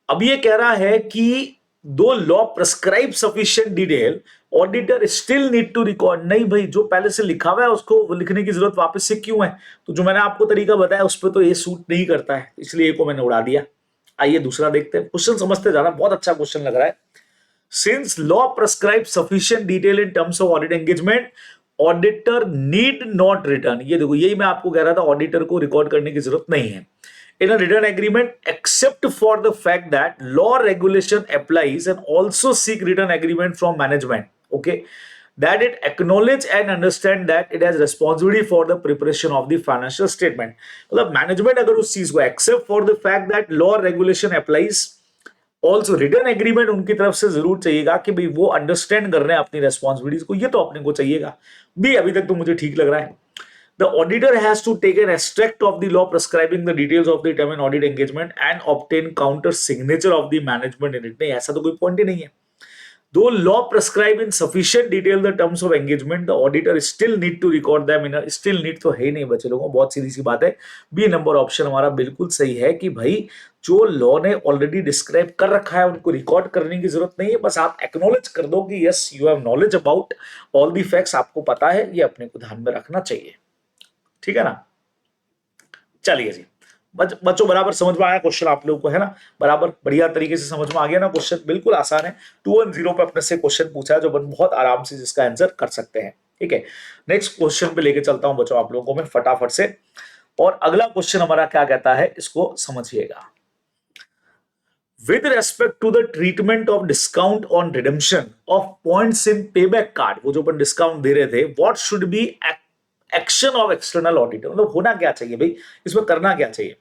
अब ये कह रहा है कि though law prescribe sufficient detail, auditor still need to record. नहीं भाई, जो पहले से लिखा हुआ है उसको लिखने की जरूरत वापस से क्यों है? तो जो मैंने आपको तरीका बताया उस पर तो ये सूट नहीं करता है, इसलिए को मैंने उड़ा दिया. आइए दूसरा देखते हैं. क्वेश्चन समझते जाना, बहुत अच्छा क्वेश्चन लग रहा है. Since law prescribes sufficient detail in terms of audit engagement, auditor need not return. ये देखो, यही मैं आपको कह रहा था, ऑडिटर को रिकॉर्ड करने की जरूरत नहीं है in a written agreement except for the fact that law regulation applies and also seek written agreement from management. Okay, that it acknowledge and understand that it has responsibility for the preparation of the financial statement. मतलब management अगर उस चीज को except for the fact that law regulation applies, also written agreement उनकी तरफ से जरूर चाहिएगा कि भाई वो अंडरस्टैंड कर रहे हैं अपनी रेस्पॉन्सिबिलिटीज को, ये तो अपने को चाहिएगा भी। अभी तक तो मुझे ठीक लग रहा है। The auditor has to take an extract of the law prescribing the details of the term and audit engagement and obtain counter signature of the management in it. नहीं, ऐसा तो कोई पॉइंट ही नहीं है। Though law prescribe in sufficient detail the terms of engagement, the auditor still need to record them in a still need तो है ही नहीं बच्चे लोगों, बहुत सीधी सी बात है। बी नंबर ऑप्शन हमारा बिल्कुल सही है कि भाई जो लॉ ने ऑलरेडी डिस्क्राइब कर रखा है उनको रिकॉर्ड करने की जरूरत नहीं है, बस आप एक्नॉलेज कर दो कि yes you have knowledge about all the facts, आपको पता है, ये अपने को ध्यान में रखना चाहिए। ठीक है ना। चलिए जी बच्चों, बराबर समझ में आया क्वेश्चन आप लोगों को, है ना, बराबर बढ़िया तरीके से समझ में आ गया ना क्वेश्चन, बिल्कुल आसान है। 210 पे अपने से क्वेश्चन पूछा है जो बहुत आराम से जिसका आंसर कर सकते हैं। ठीक है, नेक्स्ट क्वेश्चन पे लेके चलता हूं बच्चों आप लोगों को मैं फटाफट से, और अगला क्वेश्चन हमारा क्या कहता है इसको समझिएगा। With respect to the treatment of discount on redemption of points in payback card, वो जो अपन डिस्काउंट दे रहे थे, what should be action of external auditor, मतलब होना क्या चाहिए भाई, इसमें करना क्या चाहिए।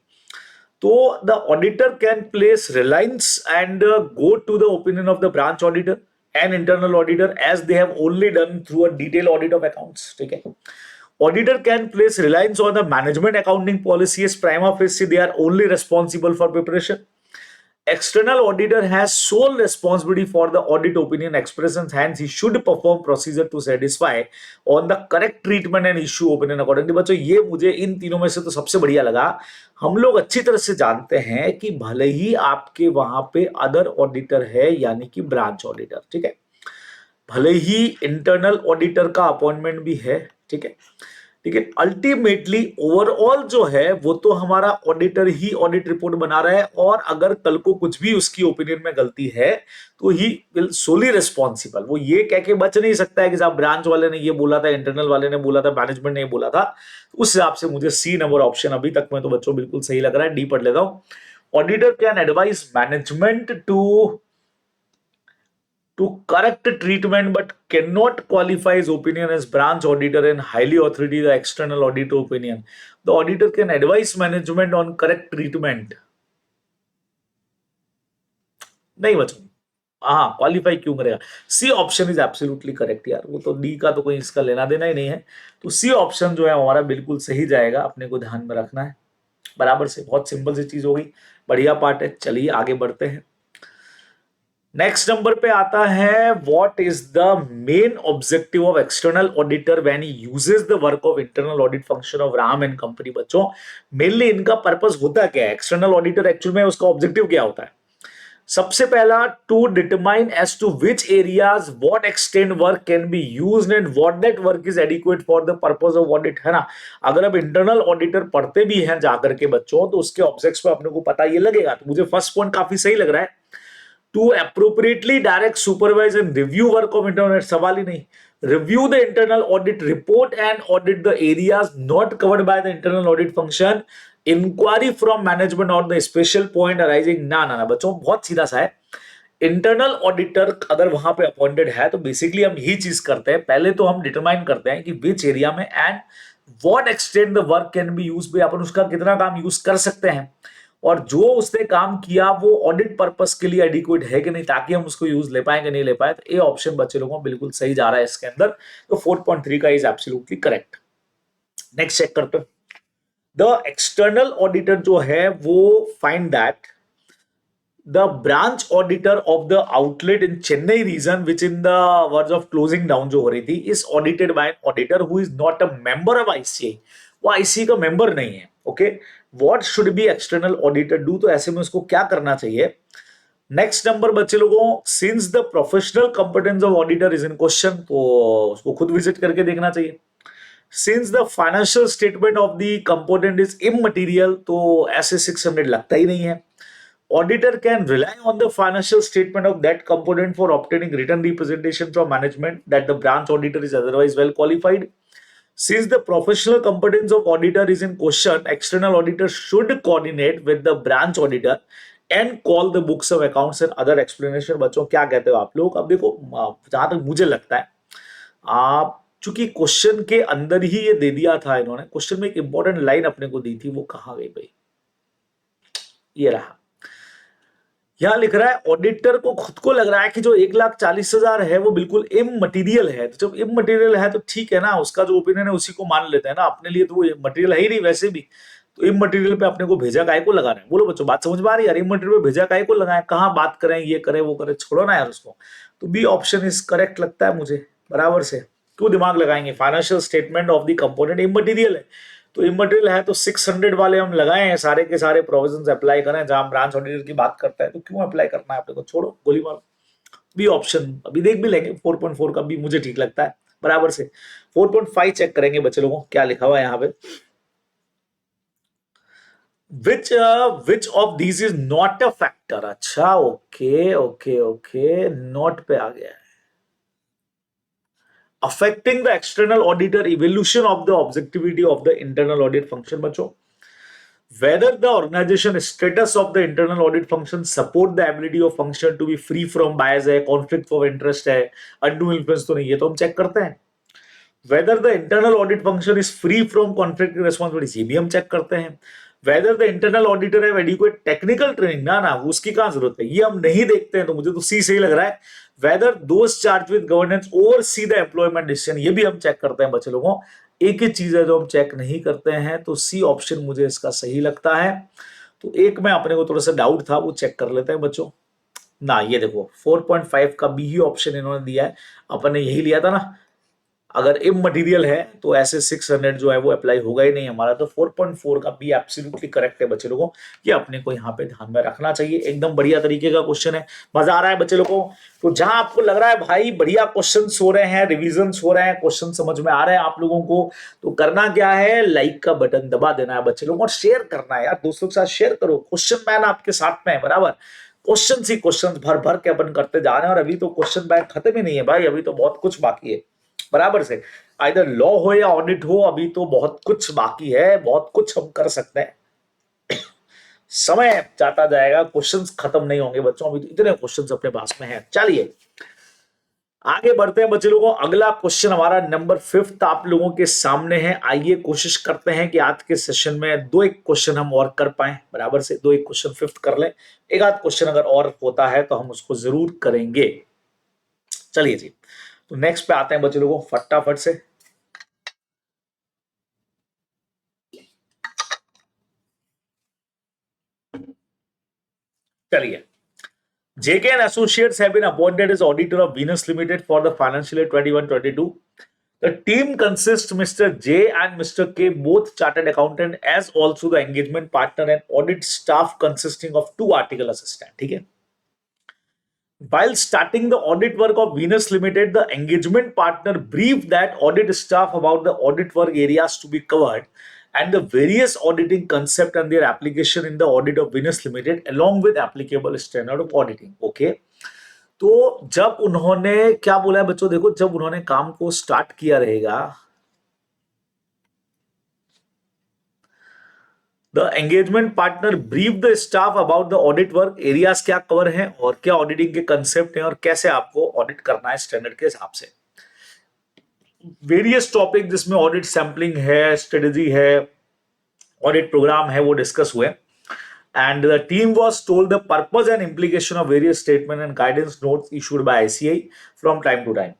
तो the auditor can place reliance and go to the opinion of the branch auditor and internal auditor as they have only done through a detail audit of accounts. ठीक है, auditor can place reliance on the management accounting policy as prima facie they are only responsible for preparation. External auditor has sole responsibility for the audit opinion expressions, hence he should perform procedure to satisfy on the correct treatment and issue opinion accordingly। बच्चों ये मुझे इन तीनों में से तो सबसे बढ़िया लगा। हम लोग अच्छी तरह से जानते हैं कि भले ही आपके वहां पे अदर ऑडिटर है यानी कि ब्रांच ऑडिटर, ठीक है, भले ही इंटरनल ऑडिटर का अपॉइंटमेंट भी है, ठीक है, लेकिन अल्टीमेटली ओवरऑल जो है वो तो हमारा ऑडिटर ही ऑडिट रिपोर्ट बना रहा है, और अगर कल को कुछ भी उसकी ओपिनियन में गलती है तो ही विल सोली रिस्पॉन्सिबल। वो ये कह के बच नहीं सकता है कि साहब ब्रांच वाले ने ये बोला था, इंटरनल वाले ने बोला था, मैनेजमेंट ने ये बोला था। उस हिसाब से मुझे सी नंबर ऑप्शन अभी तक में तो बच्चों बिल्कुल सही लग रहा है। डी पढ़ लेता हूं। Auditor can advise management to correct treatment but cannot qualify his opinion as branch auditor and highly authority the external auditor opinion. The auditor can advise management on correct treatment. नहीं बच्चों, हाँ qualify क्यों करेगा। C option is absolutely correct यार, वो तो D का तो कोई इसका लेना देना ही नहीं है, तो सी ऑप्शन जो है हमारा बिल्कुल सही जाएगा, अपने को ध्यान में रखना है। बराबर से बहुत सिंपल सी चीज हो गई, बढ़िया पार्ट है। चलिए आगे बढ़ते हैं। नेक्स्ट नंबर पे आता है what is the main objective of external auditor when he uses the work of internal audit function of Ram and company. बच्चों मेनली इनका पर्पस होता क्या है, एक्सटर्नल ऑडिटर एक्चुअल में उसका ऑब्जेक्टिव क्या होता है। सबसे पहला, to determine as to which areas what extent work can be used and what that work is adequate for the purpose of audit, है ना। अगर अब इंटरनल ऑडिटर पढ़ते भी हैं जाकर के बच्चों, तो उसके ऑब्जेक्ट्स पे अपने को पता ये लगेगा। तो मुझे फर्स्ट पॉइंट काफी सही लग रहा है, to appropriately direct, supervise and review work of internal, सवाल ही नहीं, review the internal audit report and audit the areas not covered by the internal audit function, inquiry from management on the special point arising, ना ना ना बच्चों बहुत सीधा सा है। इंटरनल ऑडिटर अगर वहां पे अपॉइंटेड है तो बेसिकली हम यही चीज करते हैं, पहले तो हम डिटरमाइन करते हैं कि विच एरिया में and what extend the work can B use, पे अपन उसका कितना काम यूज कर सकते हैं, और जो उसने काम किया वो ऑडिट पर्पस के लिए एडिक्वेट है कि नहीं, ताकि हम उसको यूज ले पाए कि नहीं ले पाए। तो ये ऑप्शन बच्चे लोगों बिल्कुल सही जा रहा है इसके अंदर, तो 4.3 का is absolutely correct. Next check करते हैं। द एक्सटर्नल ऑडिटर जो है वो find that the branch auditor of the outlet in Chennai region which in the words of closing down जो हो रही थी is audited by an auditor who is not a member of ICI, वो ICI का मेंबर नहीं है। Okay, what should be external auditor do, तो ऐसे में उसको क्या करना चाहिए। नेक्स्ट नंबर बच्चे लोगों, since the professional competence of auditor is in question, तो उसको खुद विजिट करके देखना चाहिए। Since the financial statement of the component is immaterial, तो ऐसे 600 लगता ही नहीं है। Auditor can rely on the financial statement of that component for obtaining written representation from management that the branch auditor is otherwise well qualified. Since the professional competence of auditor is in question, external auditor should coordinate with the branch auditor and call the books of accounts and other explanation। बच्चों क्या कहते हो आप लोग। अब देखो जहां तक मुझे लगता है, आप चूंकि क्वेश्चन के अंदर ही ये दे दिया था इन्होंने, क्वेश्चन में एक इंपॉर्टेंट लाइन अपने को दी थी, वो कहां गई भाई, ये रहा। यहाँ लिख रहा है ऑडिटर को खुद को लग रहा है कि जो 1,40,000 है वो बिल्कुल इममटीरियल है। तो जब इममटीरियल है तो ठीक है ना, उसका जो ओपिनियन है उसी को मान लेते हैं ना, अपने लिए तो वो मटेरियल है ही नहीं वैसे भी। तो इममटीरियल पे अपने को भेजा काहे को लगाना है? बोलो बच्चों, बात समझ में आ रही है यार? इममटीरियल पे भेजा काहे को लगाए? कहाँ बात करें, ये करें वो करें, छोड़ो ना यार उसको। तो बी ऑप्शन इज करेक्ट लगता है मुझे, बराबर से। क्यों दिमाग लगाएंगे? Financial statement of the component immaterial है, तो इमटेरियल है तो 600 वाले हम लगाए हैं, सारे के सारे प्रोविजंस अप्लाई करें। जहां ब्रांच ऑडिटर की बात करता है तो क्यों अप्लाई करना है अपने को? छोड़ो, गोली मारो। बी ऑप्शन अभी देख भी लेंगे, 4.4 का भी मुझे ठीक लगता है, बराबर से। 4.5 चेक करेंगे बच्चे लोगों, क्या लिखा हुआ है यहाँ पे। Which of these is not a factor? अच्छा, ओके ओके ओके, नॉट पे आ गया है। Affecting the external auditor evolution of the objectivity of the internal audit function. बच्चों, whether the organization status of the internal audit function support the ability of function to be free from bias है, conflict of interest है, undue influence तो नहीं, ये तो हम check करते हैं। whether the internal audit function is free from conflicting responsibilities, ये भी हम चेक करते हैं। whether the internal auditor have adequate technical training, ना उसकी कहाँ जरूरत है, ये हम नहीं देखते हैं। तो मुझे तो सी सही लग रहा है। whether those charged with governance oversee the employment decision, ये भी हम चेक करते हैं बच्चे लोगों। एक ही चीज है जो हम चेक नहीं करते हैं, तो सी ऑप्शन मुझे इसका सही लगता है। तो एक में अपने को थोड़ा सा डाउट था, वो चेक कर लेते हैं बच्चों ना। ये देखो 4.5 का बी ही ऑप्शन इन्होंने दिया है, अपन ने यही लिया था ना। अगर इमटेरियल है तो ऐसे 600 जो है वो अप्लाई होगा ही नहीं हमारा। तो 4.4 का बी एब्सोल्युटली करेक्ट है बच्चे लोगों, ये अपने को यहाँ पे ध्यान में रखना चाहिए। एकदम बढ़िया तरीके का क्वेश्चन है, मजा आ रहा है बच्चे लोगों को। तो जहां आपको लग रहा है भाई बढ़िया क्वेश्चन हो रहे हैं, रिविजन हो रहे हैं, क्वेश्चन समझ में आ रहे हैं आप लोगों को, तो करना क्या है, लाइक का बटन दबा देना है बच्चे लोगों, और शेयर करना है यार, दोस्तों के साथ शेयर करो। क्वेश्चन मैन आपके साथ में है, बराबर। क्वेश्चन ही क्वेश्चन भर भर के अपन करते जा रहे हैं, और अभी तो क्वेश्चन बैंक खत्म ही नहीं है भाई, अभी तो बहुत कुछ बाकी है, बराबर से। आइदर लॉ हो या ऑडिट हो, अभी तो बहुत कुछ बाकी है, बहुत कुछ हम कर सकते हैं। समय जाता जाएगा, क्वेश्चंस खत्म नहीं होंगे बच्चों, अभी तो इतने क्वेश्चंस अपने पास में हैं। चलिए आगे बढ़ते हैं बच्चे लोगों। अगला क्वेश्चन हमारा नंबर 5 आप लोगों के सामने है। आइए कोशिश करते हैं कि आज के सेशन में दो एक क्वेश्चन हम और कर पाए, बराबर से। दो एक क्वेश्चन 5 कर लें, एक आध क्वेश्चन अगर और होता है तो हम उसको जरूर करेंगे। चलिए जी, तो नेक्स्ट पे आते हैं बच्चे लोगों फटाफट से। चलिए, JK and Associates have been appointed as auditor of Venus Limited for the financial year 21-22. The team consists Mr. J and Mr. K, both chartered accountant, as also the engagement partner and audit staff consisting of 2 article assistant. ठीक है। While starting the audit work of Venus Limited, the engagement partner briefed that audit staff about the audit work areas to be covered and the various auditing concept and their application in the audit of Venus Limited along with applicable standard of auditing. Okay. तो जब उन्होंने क्या बोला है बच्चों, देखो जब उन्होंने काम को स्टार्ट किया रहेगा, the engagement partner brief the staff about the audit work areas क्या कवर हैं और क्या ऑडिटिंग के कंसेप्ट हैं और कैसे आपको ऑडिट करना है स्टैंडर्ड के हिसाब से। वेरियस टॉपिक जिसमें ऑडिट सैंपलिंग है, स्ट्रेटेजी है, ऑडिट प्रोग्राम है, वो डिस्कस हुए। And the team was told the purpose and implication of various statement and guidance notes issued by ICI from time to time.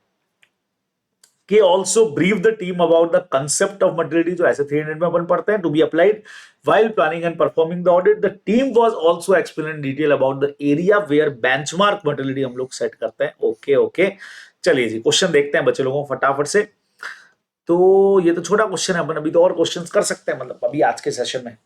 K also briefed the team about the concept of materiality, जो ऐसे 300 में अपन पढ़ते हैं, to be applied while planning and performing the audit. The team was also explained in detail about the area where benchmark materiality हम लोग set करते हैं। Okay okay, चलिए जी क्वेश्चन देखते हैं बच्चे लोगों फटाफट से। तो ये तो छोटा क्वेश्चन है, अपन अभी तो और क्वेश्चंस कर सकते हैं, मतलब अभी आज के सेशन में।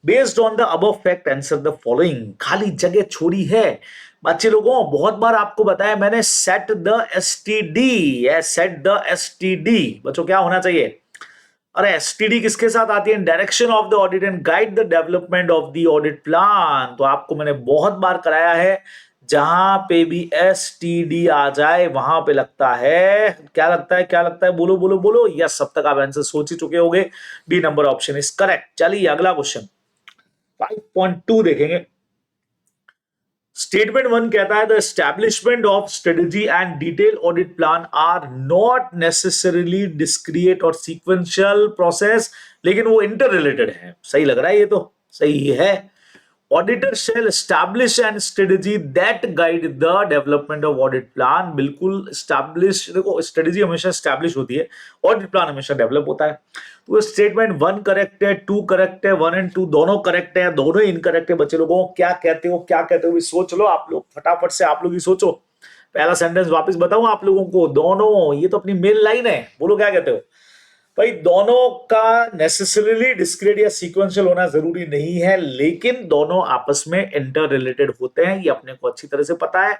Based on the above fact answer the following. खाली जगह छोड़ी है बच्चे लोगों, बहुत बार आपको बताया मैंने, set the STD, set the STD. बच्चों क्या होना चाहिए? अरे एसटीडी किसके साथ आती है? Direction of the audit and guide the development of the audit plan. तो आपको मैंने बहुत बार कराया है, जहां पे भी एसटीडी आ जाए वहां पे लगता है, क्या लगता है, क्या लगता है, बोलो बोलो बोलो। यस, सब तक आप आंसर सोच ही चुके होंगे, B number option is correct. चलिए अगला क्वेश्चन 5.2 देखेंगे। स्टेटमेंट 1 कहता है the establishment of strategy and detail audit plan are not necessarily discrete और सीक्वेंशियल प्रोसेस, लेकिन वो इंटर रिलेटेड है। सही लग रहा है, ये तो सही है। Auditor shall establish N strategy that guide the development of audit plan. बिल्कुल स्टैब्लिश, देखो स्ट्रेटेजी हमेशा स्टैब्लिश होती है, ऑडिट प्लान हमेशा डेवलप होता है। तो स्टेटमेंट 1 करेक्ट है, 2 करेक्ट है, 1 एंड 2 दोनों करेक्ट है, दोनों इनकरेक्ट है। बच्चे लोगों क्या कहते हो, क्या कहते हो, सोच लो आप लोग, फटाफट से आप लोग ही सोचो। पहला सेंटेंस वापस बताऊं आप लोगों को, दोनों, ये तो अपनी मेन लाइन है, बोलो क्या कहते हो भाई। दोनों का नेसेसरीली डिस्क्रीट या सीक्वेंशियल होना जरूरी नहीं है, लेकिन दोनों आपस में इंटर रिलेटेड होते हैं, ये अपने को अच्छी तरह से पता है।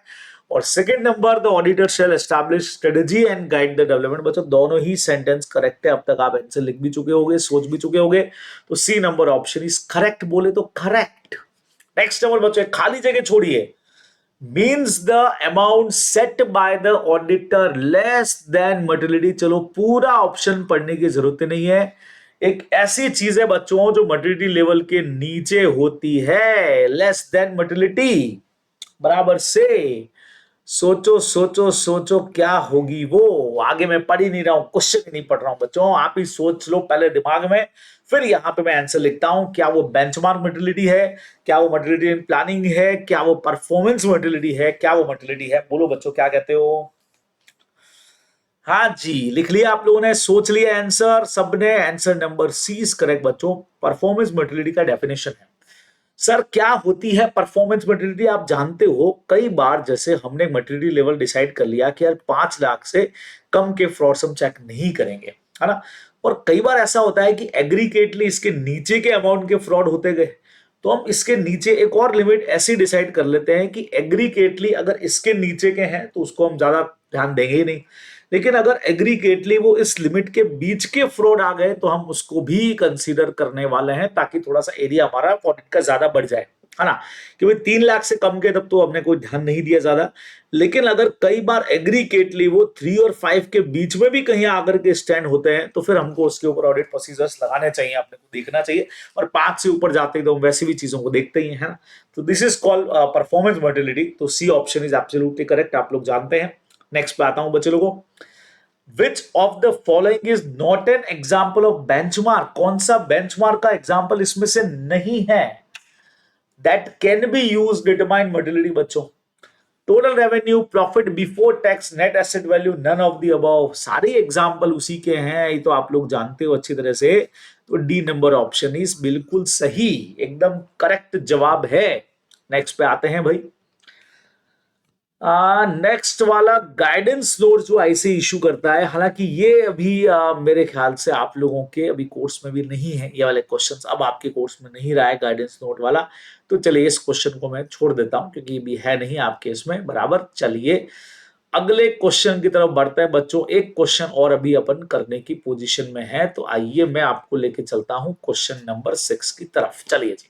और second number, the auditor shall establish strategy and guide the development. बच्चों दोनों ही सेंटेंस करेक्ट है, अब तक आप आंसर लिख भी चुके होंगे, सोच भी चुके होंगे, तो C number option is correct, बोले तो करेक्ट। नेक्स्ट नंबर बच्चों, खाली जगह छोड़िए, means the amount set by the auditor less than materiality। चलो पूरा ऑप्शन पढ़ने की जरूरत नहीं है। एक ऐसी चीज है बच्चों जो मटेरियलिटी लेवल के नीचे होती है, लेस देन मटेरियलिटी, बराबर से। सोचो सोचो सोचो क्या होगी वो। आगे मैं पढ़ ही नहीं रहा हूं, क्वेश्चन ही नहीं पढ़ रहा हूं बच्चों, आप ही सोच लो पहले दिमाग में, फिर यहां पे मैं आंसर लिखता हूं। क्या वो बेंचमार्क मटेरियलिटी है, क्या वो मटेरियलिटी इन प्लानिंग है, क्या वो परफॉर्मेंस मटेरियलिटी है, क्या वो मटेरियलिटी है, बोलो बच्चों क्या कहते हो। हाँ जी, लिख लिया आप लोगों ने, सोच लिया आंसर सबने। Answer number C is correct बच्चों, परफॉर्मेंस मटेरियलिटी का डेफिनेशन है। सर क्या होती है परफॉर्मेंस मटेरियलिटी, आप जानते हो कई बार जैसे हमने मटेरियलिटी लेवल डिसाइड कर लिया कि यार 5 लाख से कम के फ्रॉड्स हम चेक नहीं करेंगे, है ना। और कई बार ऐसा होता है कि एग्रीगेटली इसके नीचे के अमाउंट के फ्रॉड होते गए, तो हम इसके नीचे एक और लिमिट ऐसी डिसाइड कर लेते हैं कि एग्रीगेटली अगर इसके नीचे के हैं तो उसको हम ज्यादा ध्यान देंगे ही नहीं, लेकिन अगर एग्रीगेटली वो इस लिमिट के बीच के फ्रॉड आ गए तो हम उसको भी कंसीडर करने वाले हैं, ताकि थोड़ा सा एरिया हमारा ऑडिट का ज्यादा बढ़ जाए, है ना। क्योंकि 3 लाख से कम के तब तो हमने कोई ध्यान नहीं दिया ज्यादा, लेकिन अगर कई बार एग्रीगेटली वो 3 और 5 के बीच में भी कहीं आकर के स्टैंड होते हैं, तो फिर हमको उसके ऊपर ऑडिट प्रोसीजर्स लगाने चाहिए, आपने को देखना चाहिए। और 5 से ऊपर जाते ही तो हम वैसी भी चीजों को देखते ही है ना। तो this is called performance materiality. तो C option is absolutely correct, आप लोग जानते हैं। नेक्स्ट पे आता हूं बच्चे लोगों, Which of the following is not an example of benchmark? कौन सा benchmark का example इसमें से नहीं है? That can be used determine materiality बच्चों। Total revenue, profit before tax, net asset value, none of the above। सारे एग्जाम्पल उसी के हैं, ये तो आप लोग जानते हो अच्छी तरह से। तो डी नंबर ऑप्शन इज बिल्कुल सही, एकदम करेक्ट जवाब है। नेक्स्ट पे आते हैं भाई। नेक्स्ट वाला गाइडेंस नोट जो आईसी इशू करता है, हालांकि ये अभी मेरे ख्याल से आप लोगों के अभी कोर्स में भी नहीं है, ये वाले क्वेश्चंस अब आपके कोर्स में नहीं रहा है गाइडेंस नोट वाला। तो चलिए इस क्वेश्चन को मैं छोड़ देता हूं क्योंकि भी है नहीं आपके इसमें, बराबर। चलिए अगले क्वेश्चन की तरफ बढ़ते हैं बच्चों। एक क्वेश्चन और अभी अपन करने की पोजीशन में है, तो आइए मैं आपको लेके चलता हूं क्वेश्चन नंबर 6 की तरफ। चलिए जी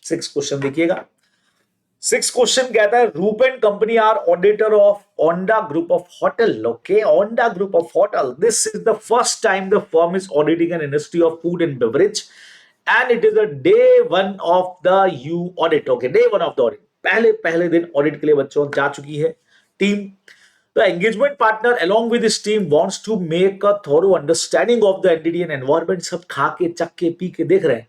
6 क्वेश्चन देखिएगा। 6 क्वेश्चन कहता है, Roop and company are auditor of Onda group of hotel. Okay, Onda group of hotel, this is the first time the firm is auditing an industry of food and beverage and it is the day 1 of the you audit. Okay, day 1 of the audit, पहले दिन audit के लिए बच्चों जा चुकी है team. The engagement partner along with his team wants to make a thorough understanding of the entity and environment। सब खा के चक के पी के देख रहे हैं,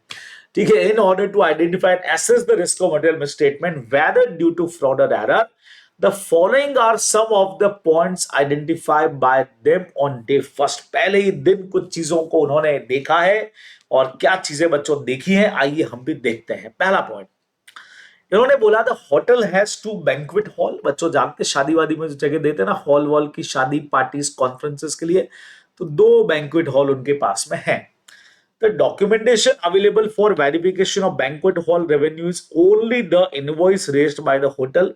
ठीक है। In order to identify and assess the risk of material misstatement whether due to fraud or error, the following are some of the points identified by them on day first। पहले ही दिन कुछ चीजों को उन्होंने देखा है, और क्या चीजें बच्चों देखी हैं आइए हम भी देखते हैं। पहला पॉइंट इन्होंने बोला था, होटल हैज 2 बैंक्वेट हॉल। बच्चों जानते शादी वादी में जो जगह देते हैं ना, हॉल वॉल की शादी पार्टीज कॉन्फ्रेंसेस के लिए, तो 2 बैंक्वेट हॉल उनके पास में है। The documentation available for verification of banquet hall revenue is only the invoice raised by the hotel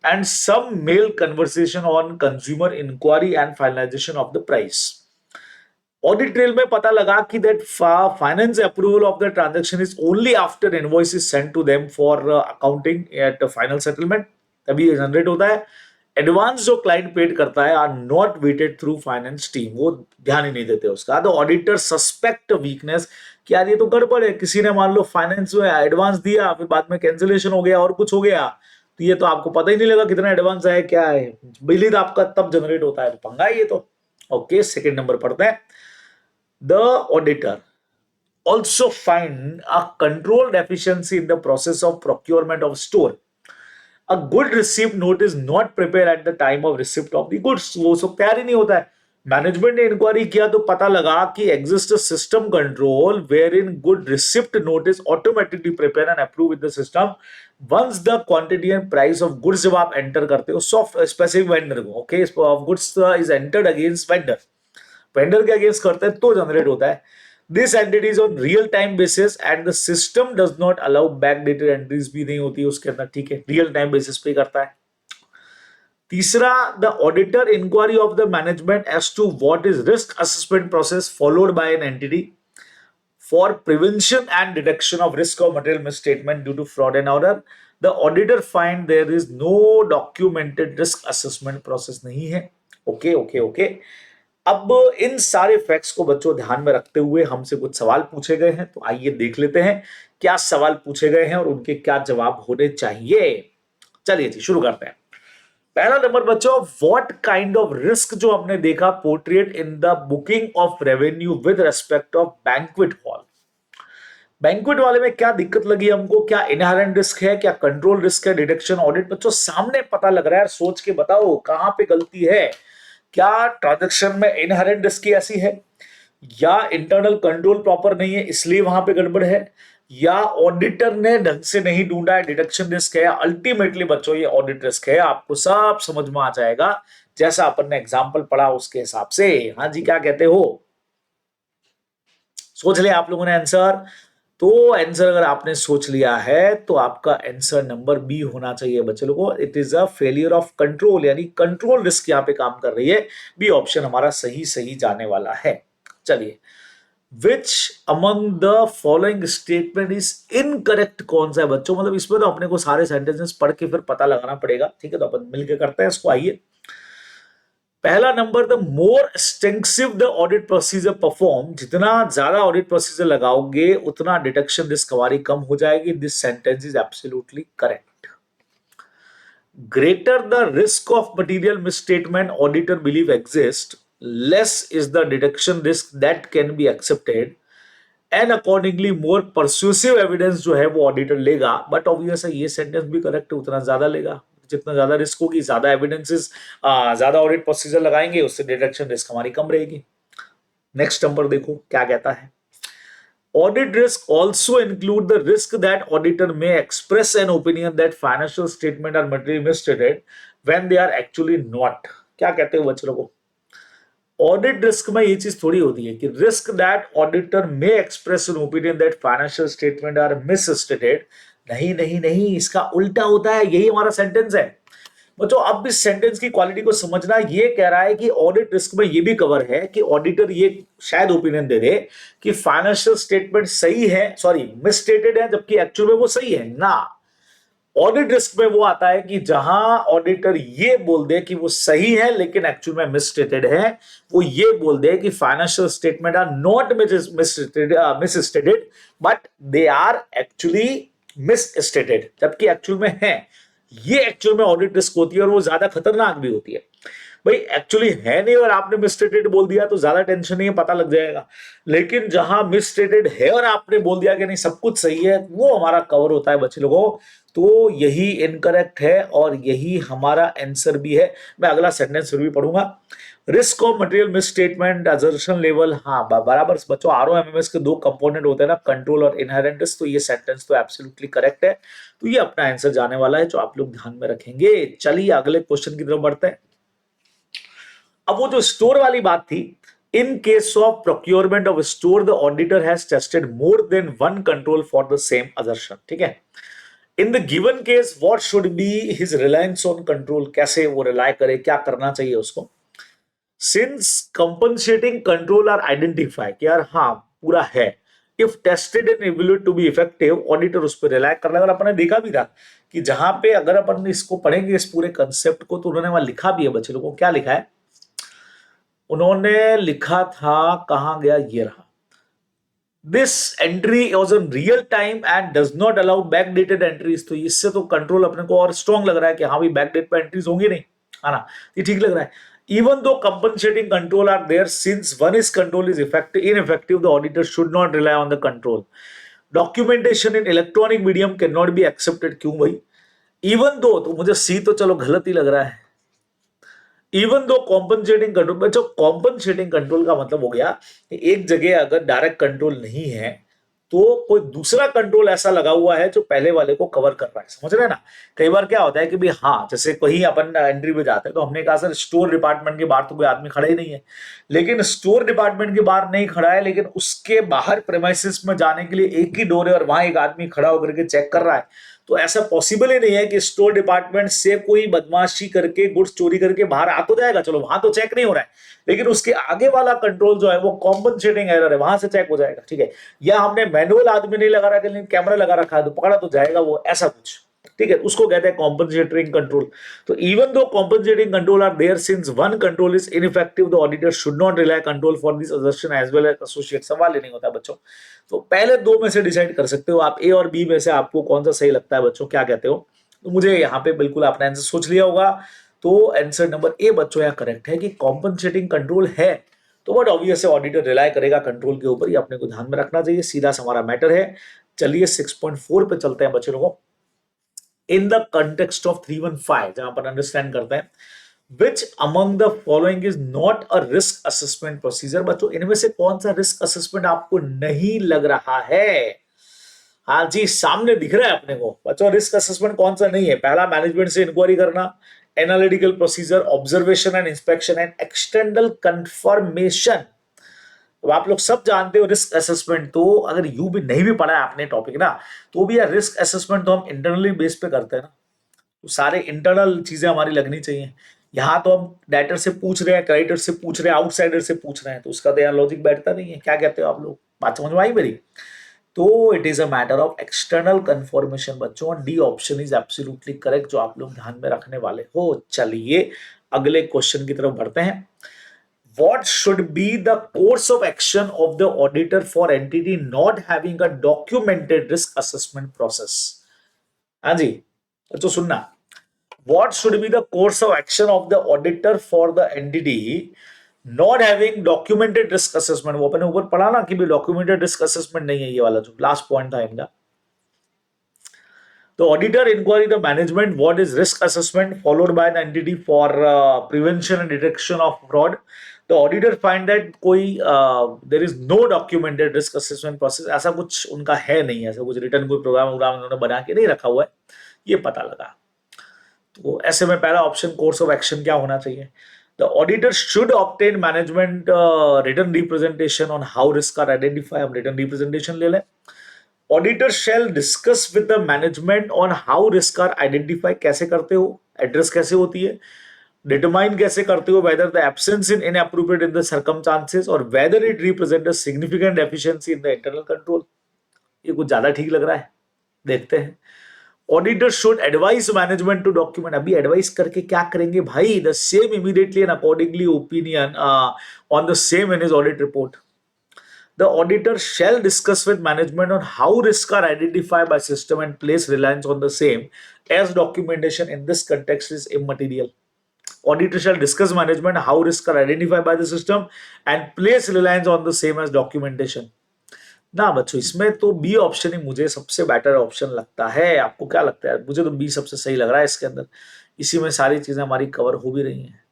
and some mail conversation on consumer inquiry and finalization of the price। Audit trail में पता लगा कि that finance approval of the transaction is only after invoice is sent to them for accounting at final settlement, तभी ये generate होता है। Advance जो client paid करता है are not vetted through finance team, वो ध्यान ही नहीं देते उसका। तो ऑडिटर सस्पेक्ट वीकनेस कि यार ये तो गड़बड़ है, किसी ने मान लो फाइनेंस में एडवांस दिया फिर बाद में कैंसिलेशन हो गया और कुछ हो गया, तो ये तो आपको पता ही नहीं लगा कितना एडवांस है क्या है, बिल आपका तब जनरेट होता है, तो पंगा ये तो। ओके, सेकेंड नंबर पढ़ते हैं। The auditor also find a controlled efficiency in the process of procurement of store. A good receipt note is not prepared at the time of receipt of the goods. वो सब तैयार ही नहीं होता है. Management ने inquiry किया तो पता लगा कि exist system control where in good receipt note is automatically prepare and approve with the system once the quantity and price of goods जब आप एंटर करते हो सॉफ्ट स्पेसिफिक वेंडर को, okay, of goods is entered against vendor, vendor के अगेंस्ट करते हैं तो जनरेट होता है. This entities on real time basis and the system does not allow backdated entries भी नहीं होती है उसके अंदर, ठीक है, रियल टाइम बेसिस पे करता है. तीसरा, the auditor inquiry of the management as to what is risk assessment process followed by an entity for prevention and detection of risk of material misstatement due to fraud and order. The auditor find there is no documented risk assessment process नहीं है. Okay okay okay. अब इन सारे facts को बच्चों ध्यान में रखते हुए हमसे कुछ सवाल पूछे गए हैं, तो आइए देख लेते हैं क्या सवाल पूछे गए हैं और उनके क्या जवाब होने चाहिए. चलिए जी शुरू करते हैं. पहला नंबर बच्चों, व्हाट काइंड ऑफ रिस्क जो हमने देखा portrait in the booking of revenue with respect of banquet hall. Banquet वाले में क्या दिक्कत लगी हमको, क्या इनहेरेंट रिस्क है, क्या कंट्रोल रिस्क है, डिडक्शन ऑडिट. बच्चों सामने पता लग रहा है, सोच के बताओ कहां पे गलती है. क्या ट्रांजैक्शन में इनहेरेंट रिस्क ऐसी है, या इंटरनल कंट्रोल प्रॉपर नहीं है इसलिए वहां पे गड़बड़ है, या ऑडिटर ने ढंग से नहीं ढूंढा है, डिडक्शन रिस्क है. अल्टीमेटली बच्चों ये ऑडिट रिस्क है. आपको सब समझ में आ जाएगा जैसा अपन ने एग्जांपल पढ़ा उसके हिसाब से. हाँ जी क्या कहते हो, सोच लिया आप लोगों ने आंसर. तो आंसर अगर आपने सोच लिया है तो आपका आंसर नंबर बी होना चाहिए बच्चे लोगों. It is a failure of control, यानी कंट्रोल रिस्क यहां पे काम कर रही है. बी ऑप्शन हमारा सही सही जाने वाला है. चलिए, which among the following statement is incorrect, कौन सा है बच्चों. मतलब इसमें तो अपने को सारे सेंटेंसेस पढ़ के फिर पता लगाना पड़ेगा, ठीक है, तो अपन मिलकर करते हैं इसको. आइए, पहला number, the more extensive the audit procedure perform, जितना ज्यादा ऑडिट प्रोसीजर लगाओगे उतना डिटेक्शन रिस्क हमारी कम हो जाएगी. This sentence is absolutely correct. Greater the risk of material misstatement auditor believe exist, less is the detection risk that can be accepted and accordingly more persuasive evidence जो है वो auditor लेगा. But obvious है ये sentence भी correct है, उतना ज्यादा लेगा. जितना ज्यादा रिस्क होगी, ज्यादा एविडेंसेस, ज्यादा ऑडिट प्रोसीजर लगाएंगे, उससे डिटेक्शन रिस्क हमारी कम रहेगी. नेक्स्ट नंबर देखो क्या कहता है. Audit risk also include the risk that auditor may express an opinion that financial statement are material misstated when they are actually not. क्या कहते हो बच्चों को, ऑडिट रिस्क में ये चीज थोड़ी होती है कि risk that auditor may express an opinion that financial statement are misstated. नहीं नहीं नहीं, इसका उल्टा होता है. यही हमारा सेंटेंस है बच्चों. अब इस सेंटेंस की क्वालिटी को समझना. ये कह रहा है कि ऑडिट रिस्क में ये भी कवर है कि ऑडिटर ये शायद ओपिनियन दे दे कि फाइनेंशियल स्टेटमेंट सही है, सॉरी मिसस्टेटेड है, जबकि एक्चुअल में वो सही है ना. ऑडिट रिस्क में वो आता है कि जहां ऑडिटर ये बोल दे कि वो सही है लेकिन एक्चुअल में मिसस्टेटेड है. वो ये बोल दे कि financial statement are not misstated but they are actually misstated, जबकि एक्चुअल में है. ये एक्चुअल में ऑडिट रिस्क होती है और वो ज्यादा खतरनाक भी होती है. भाई एक्चुअली है नहीं और आपने मिसस्टेटेड बोल दिया तो ज्यादा टेंशन नहीं है, पता लग जाएगा. लेकिन जहां मिसस्टेटेड है और आपने बोल दिया कि नहीं सब कुछ सही है, वो हमारा कवर होता है बच्चे लोगों. तो यही इनकरेक्ट है और यही हमारा आंसर भी है. मैं अगला सेंटेंस फिर भी पढ़ूंगा. Risk of material misstatement assertion level, हाँ बराबर बच्चों. आरओएमएमएस के दो कंपोनेंट होते हैं ना, कंट्रोल और इनहेरेंट रिस्क. तो ये सेंटेंस तो एब्सोल्युटली करेक्ट है. तो ये अपना आंसर जाने वाला है जो आप लोग ध्यान में रखेंगे. चलिए अगले क्वेश्चन की तरफ बढ़ते हैं. अब वो जो स्टोर वाली बात थी, in case of procurement of store the auditor has tested more than one control for the same assertion. ठीक है, in the given case what should be his reliance on control, कैसे वो रिलाय करे, क्या करना चाहिए उसको. Since compensating control are identify कि यार हाँ पूरा है, if tested and evaluate to be effective auditor उस पर रिलाय कर लेगा. अपन ने देखा भी था कि जहां पे अगर अपन इसको पढ़ेंगे इस पूरे कंसेप्ट को, तो उन्होंने वहां लिखा भी है बच्चे लोगों को. क्या लिखा है उन्होंने, लिखा था, कहां गया, ये रहा. This entry was in real time and does not allow backdated entries. तो इससे तो कंट्रोल अपने को और स्ट्रॉन्ग लग रहा है कि हाँ भाई बैकडेट पे एंट्रीज होंगी नहीं, है ना, ये ठीक लग रहा है. Even though compensating control are there, since one is control is effective ineffective, the auditor should not rely on the control. Documentation in electronic medium cannot be accepted. क्यों भाई? Even though, तो मुझे सी तो चलो गलत ही लग रहा है. इवन दो कॉम्पनसेटिंग कंट्रोल, बच्चों कॉम्पनसेटिंग कंट्रोल का मतलब हो गया कि एक जगह अगर डायरेक्ट कंट्रोल नहीं है तो कोई दूसरा कंट्रोल ऐसा लगा हुआ है जो पहले वाले को कवर कर रहा है. समझ रहे हैं ना? कई बार क्या होता है कि भाई हाँ, जैसे कहीं अपन एंट्री पे जाते हैं तो हमने कहा सर स्टोर डिपार्टमेंट के बाहर तो कोई आदमी खड़ा ही नहीं है, लेकिन स्टोर डिपार्टमेंट के बाहर नहीं खड़ा है, लेकिन उसके बाहर प्रेमाइसिस में जाने के लिए एक ही डोर है और वहां एक आदमी खड़ा होकर के चेक कर रहा है. तो ऐसा पॉसिबल ही नहीं है कि स्टोर डिपार्टमेंट से कोई बदमाशी करके गुड्स चोरी करके बाहर आ तो जाएगा, चलो वहां तो चेक नहीं हो रहा है, लेकिन उसके आगे वाला कंट्रोल जो है वो कॉम्पनसेटिंग एरर है, वहां से चेक हो जाएगा. ठीक है, या हमने मैनुअल आदमी नहीं लगा रखा लेकिन कैमरा लगा रखा है तो पकड़ा तो जाएगा वो, ऐसा कुछ. ठीक है, उसको कहते हैं कॉम्पनसेटिंग कंट्रोल. तो even though compensating control are there, since one control is ineffective, the auditor should not rely control for this assertion as well as associate. सवाल ही नहीं होता बच्चों. तो पहले दो में से डिसाइड कर सकते हो आप, ए और बी में से आपको कौन सा सही लगता है बच्चों, क्या कहते हो? तो मुझे यहाँ पे बिल्कुल आपने आंसर सोच लिया होगा. तो आंसर नंबर ए बच्चों यहाँ करेक्ट है कि कॉम्पनसेटिंग कंट्रोल है तो बट ऑब्वियस ऑडिटर रिलाई करेगा कंट्रोल के ऊपर, ये अपने को ध्यान में रखना चाहिए. सीधा सा हमारा मैटर है. चलिए 6.4 पे चलते हैं बच्चे लोगों. इन द कंटेक्स्ट ऑफ 315 जहां पर अंडरस्टैंड करते हैं, which among the following is not a risk assessment procedure. बच्चों इनमें से कौन सा रिस्क असेसमेंट आपको नहीं लग रहा है? हाँ जी, सामने दिख रहा है अपने को बच्चों. रिस्क असेसमेंट कौन सा नहीं है? पहला मैनेजमेंट से इंक्वायरी करना, analytical procedure, observation and inspection and external confirmation. तो आप लोग सब जानते हो रिस्क असेसमेंट. तो अगर यू भी नहीं भी पढ़ा है आपने टॉपिक ना, तो भी यार रिस्क असेसमेंट तो हम इंटरनली बेस पे करते हैं ना, तो सारे इंटरनल चीजें हमारी लगनी चाहिए. यहाँ तो हम डायरेक्टर से पूछ रहे हैं, क्रेडिटर से पूछ रहे हैं, आउटसाइडर से पूछ रहे हैं, तो उसका तो यार लॉजिक बैठता नहीं है. क्या कहते हो आप लोग? बात समझ में आई मेरी? तो it is a matter of external confirmation बच्चों. D option is absolutely correct, जो आप लोग ध्यान में रखने वाले हो. चलिए अगले क्वेश्चन की तरफ बढ़ते हैं. What should be the course of action of the auditor for entity not having a documented risk assessment process? हाँ जी, तो सुनना. What should be the course of action of the auditor for the entity not having documented risk assessment? वो अपने ऊपर पढ़ा ना कि भी documented risk assessment नहीं है, ये वाला जो लास्ट पॉइंट था इनका. The auditor inquiry the management what is risk assessment followed by the entity for prevention and detection of fraud. The auditor find that कोई there is no documented risk assessment process, ऐसा कुछ उनका है नहीं, ऐसा कुछ रिटर्न कोई programme उन्होंने बना के नहीं रखा हुआ है, ये पता लगा. तो ऐसे में पहला ऑप्शन कोर्स ऑफ एक्शन क्या होना चाहिए? The auditor should obtain management return representation on how risk are identify. हम रिटर्न रिप्रेजेंटेशन ले लें. Auditor shall discuss with the management on how risk are identify. कैसे करते हो? एड्रेस कैसे होती है? डिटरमाइन कैसे करते हो whether the absence in inappropriate in the circumstances और whether it represent a significant efficiency in the internal control. ये कुछ ज्यादा ठीक लग रहा है, देखते हैं. Auditor should advise management to document. अभी एडवाइस करके क्या करेंगे भाई? The same immediately and accordingly opinion on the same in his audit report. The auditor shall discuss with management on how risks are identified by system and place reliance on the same as documentation in this context is immaterial. Auditor shall discuss management how risks are identified by the system and place reliance on the same as documentation. ना बच्चों, इसमें तो B option ही मुझे सबसे better option लगता है. आपको क्या लगता है? मुझे तो बी सबसे सही लग रहा है इसके अंदर. इसी में सारी चीजें हमारी कवर हो भी रही हैं.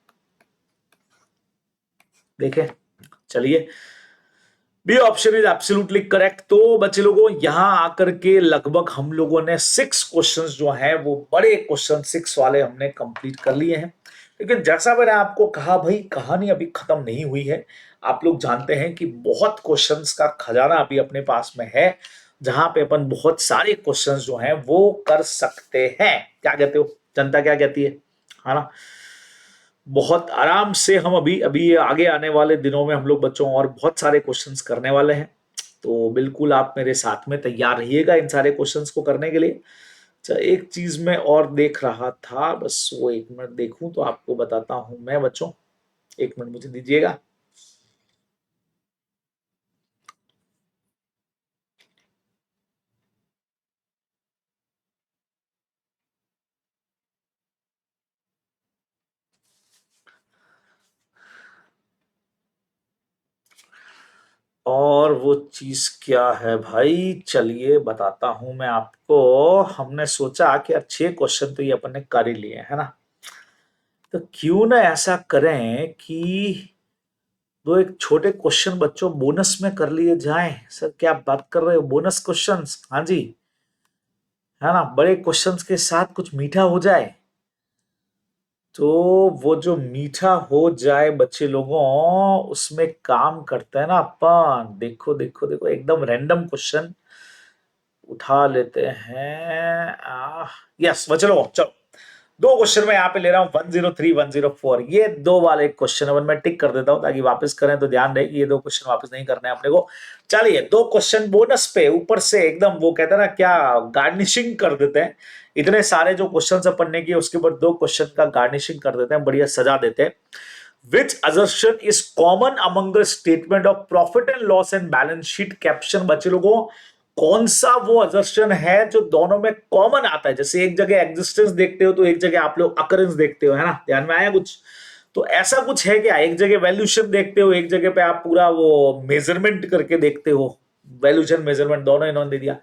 देखें, चलिए B option is absolutely correct. तो बच्चे लोगों यहां आकर के लगभग हम लोगों ने 6 क्वेश्चंस जो हैं वो बड़े क्वेश्चन 6 वाले हमने कंप्लीट कर लिए हैं. लेकिन जैसा मैंने आपको कहा भाई, कहानी अभी खत्म नहीं हुई है. आप लोग जानते हैं कि बहुत क्वेश्चंस का खजाना अभी अपने पास में है, जहां पे अपन बहुत सारे क्वेश्चंस जो हैं वो कर सकते हैं. क्या कहते हो? जनता क्या कहती है ना? बहुत आराम से हम अभी अभी आगे आने वाले दिनों में हम लोग बच्चों और बहुत सारे क्वेश्चंस करने वाले हैं. तो बिल्कुल आप मेरे साथ में तैयार रहिएगा इन सारे क्वेश्चंस को करने के लिए. अच्छा, एक चीज मैं और देख रहा था, बस वो एक मिनट देखूं तो आपको बताता हूं मैं बच्चों. एक मिनट मुझे दीजिएगा. और वो चीज क्या है भाई, चलिए बताता हूं मैं आपको। हमने सोचा कि यार 6 क्वेश्चन तो ये अपन ने कर ही लिए है ना, तो क्यों ना ऐसा करें कि दो एक छोटे क्वेश्चन बच्चों बोनस में कर लिए जाएं। सर क्या आप बात कर रहे हो, बोनस क्वेश्चंस? हाँ जी, है ना, बड़े क्वेश्चंस के साथ कुछ मीठा हो जाए। तो वो जो मीठा हो जाए बच्चे लोगों, उसमें काम करते हैं ना अपन। देखो देखो देखो, एकदम रैंडम क्वेश्चन उठा लेते हैं। यस चलो चलो, 2 क्वेश्चन मैं यहाँ पे ले रहा हूँ, 103 104। ये 2 वाले क्वेश्चन अपन मैं टिक कर देता हूँ ताकि वापस करें तो ध्यान रहे कि ये 2 क्वेश्चन वापस नहीं करने हैं अपने को। चलिए 2 क्वेश्चन बोनस पे ऊपर से एकदम वो कहते हैं ना क्या, गार्निशिंग कर देते हैं। इतने सारे जो क्वेश्चन अपन ने किए उसके ऊपर 2 क्वेश्चन का गार्निशिंग कर देते हैं, बढ़िया सजा देते हैं। Which assertion is common among the statement of profit and loss and balance sheet caption? बच्चे लोगों, कौन सा वो assertion है जो दोनों में कॉमन आता है? जैसे एक जगह एग्जिस्टेंस देखते हो तो एक जगह आप लोग अकरेंस देखते हो, है ना, ध्यान में आया कुछ? तो ऐसा कुछ है क्या? एक जगह वैल्यूशन देखते हो, एक जगह पे आप पूरा वो मेजरमेंट करके देखते हो। वैल्यूशन मेजरमेंट दोनों इन्होंने दे दिया।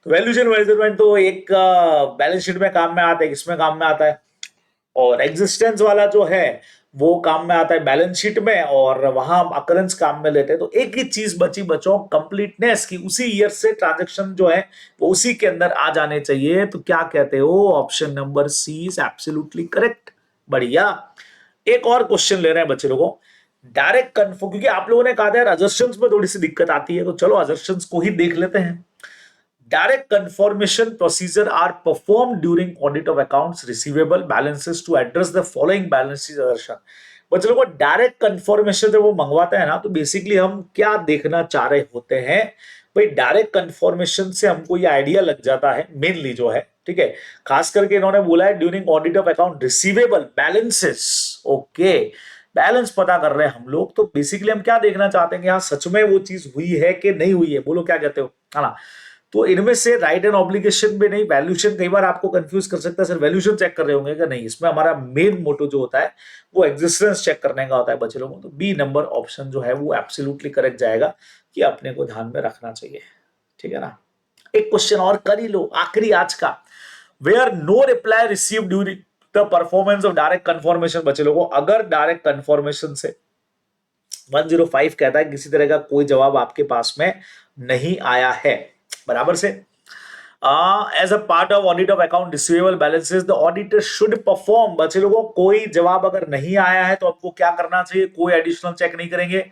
तो वैल्यूशन मेजरमेंट तो एक बैलेंस शीट में काम में आता है, किसमें काम में आता है? और एग्जिस्टेंस वाला जो है वो काम में आता है बैलेंस शीट में, और वहां हम अकरेंस काम में लेते हैं। तो एक ही चीज बची बच्चों, कंप्लीटनेस की, उसी ईयर से ट्रांजैक्शन जो है वो उसी के अंदर आ जाने चाहिए। तो क्या कहते हो? Option number C is absolutely correct. बढ़िया। एक और क्वेश्चन ले रहे हैं बच्चे लोगों, डायरेक्ट कन्फर्म, क्योंकि आप लोगों ने कहा था अजर्शंस में थोड़ी सी दिक्कत आती है, तो चलो अजर्शंस को ही देख लेते हैं। Direct confirmation procedure are performed during audit of accounts receivable balances to address the following balances assertion। बच्चों लोगों को डायरेक्ट कंफर्मेशन जब वो मंगवाते हैं ना, तो बेसिकली हम क्या देखना चाह रहे होते हैं भाई? डायरेक्ट कंफर्मेशन से हमको ये आइडिया लग जाता है मेनली जो है, ठीक है। खास करके इन्होंने बोला है during audit of account receivable balances. Okay, balance पता कर रहे हैं हम लोग, तो बेसिकली हम क्या देखना चाहते हैं कि हाँ सच में वो चीज हुई है कि नहीं हुई है। बोलो क्या कहते हो, है ना? तो इनमें से राइट एंड ऑब्लिगेशन में नहीं, वैल्यूशन कई बार आपको कंफ्यूज कर सकता है। सर वैल्यूशन चेक कर रहे होंगे कि नहीं? इसमें हमारा मेन मोटो जो होता है वो एग्जिस्टेंस चेक करने का होता है बच्चे लोगों। तो बी नंबर ऑप्शन जो है वो एब्सोल्युटली करेक्ट जाएगा, कि अपने को ध्यान में रखना चाहिए, ठीक है ना। एक क्वेश्चन और कर ही लो, आखिरी आज का। Where no reply receive during the performance of direct confirmation. बच्चे लोगों, अगर डायरेक्ट कंफर्मेशन से 105 कहता है किसी तरह का कोई जवाब आपके पास में नहीं आया है, बराबर से, as a part of audit of account receivable balances the auditor should perform. बच्चे लोगों, कोई जवाब अगर नहीं आया है तो आपको क्या करना चाहिए? कोई एडिशनल चेक नहीं करेंगे,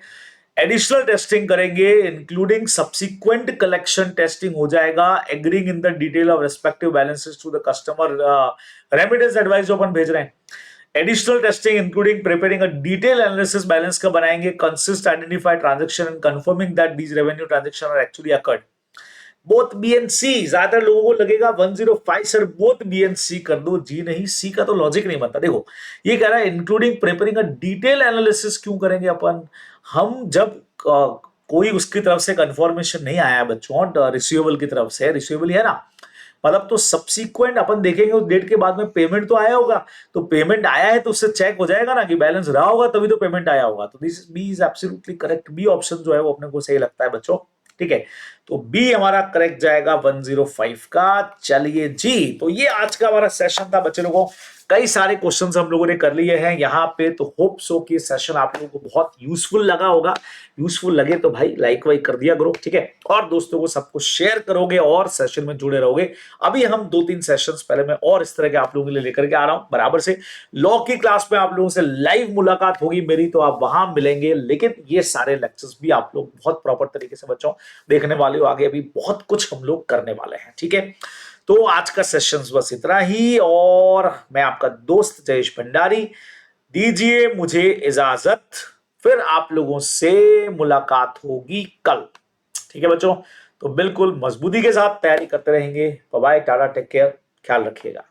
एडिशनल टेस्टिंग करेंगे, इंक्लूडिंग सब्सिक्वेंट कलेक्शन टेस्टिंग हो जाएगा, agreeing in the detail of respective balances to the customer. Remittance advice जो अपन भेज रहे हैं, additional testing including preparing a detail analysis, balance का बनाएंगे, consist identify transaction and confirming that these revenue transaction are actually occurred. Both B and C. ज्यादातर लोगों को लगेगा 105 sir both B and C कर दो। जी नहीं, सी का तो लॉजिक नहीं बनता। देखो ये कह रहा है including preparing a detail analysis. क्यों करेंगे अपन? हम जब कोई उसकी तरफ से कंफर्मेशन नहीं आया बच्चों, रिसीवेबल की तरफ से, रिसीवेबल है ना, मतलब तो सब्सिक्वेंट अपन देखेंगे उस डेट के बाद में पेमेंट तो आया होगा। तो पेमेंट आया है तो उससे चेक हो जाएगा ना कि बैलेंस रहा होगा, तभी तो पेमेंट आया होगा। तो this B is absolutely correct. B option जो है वो अपने को सही लगता है बच्चों, ठीक है। तो बी हमारा करेक्ट जाएगा 105 का। चलिए जी, तो ये आज का हमारा सेशन था बच्चे लोगों। कई सारे क्वेश्चंस हम लोगों ने कर लिए हैं यहाँ पे। तो होप सो कि सेशन आप लोगों को बहुत यूजफुल लगा होगा। यूजफुल लगे तो भाई लाइक वाइक कर दिया करो, ठीक है। और दोस्तों को सबको शेयर करोगे और सेशन में जुड़े रहोगे। अभी हम 2-3 सेशंस पहले मैं और इस तरह के आप लोगों के लिए लेकर के आ रहा हूं बराबर से। लॉ की क्लास में आप लोगों से लाइव मुलाकात होगी मेरी, तो आप वहां मिलेंगे। लेकिन ये सारे लेक्चर्स भी आप लोग बहुत प्रॉपर तरीके से बच्चों देखने वाले हो। आगे अभी बहुत कुछ हम लोग करने वाले हैं, ठीक है। तो आज का सेशन बस इतना ही, और मैं आपका दोस्त जयेश भंडारी, दीजिए मुझे इजाजत। फिर आप लोगों से मुलाकात होगी कल, ठीक है बच्चों। तो बिल्कुल मजबूती के साथ तैयारी करते रहेंगे। Bye bye, tata, take care, ख्याल रखिएगा।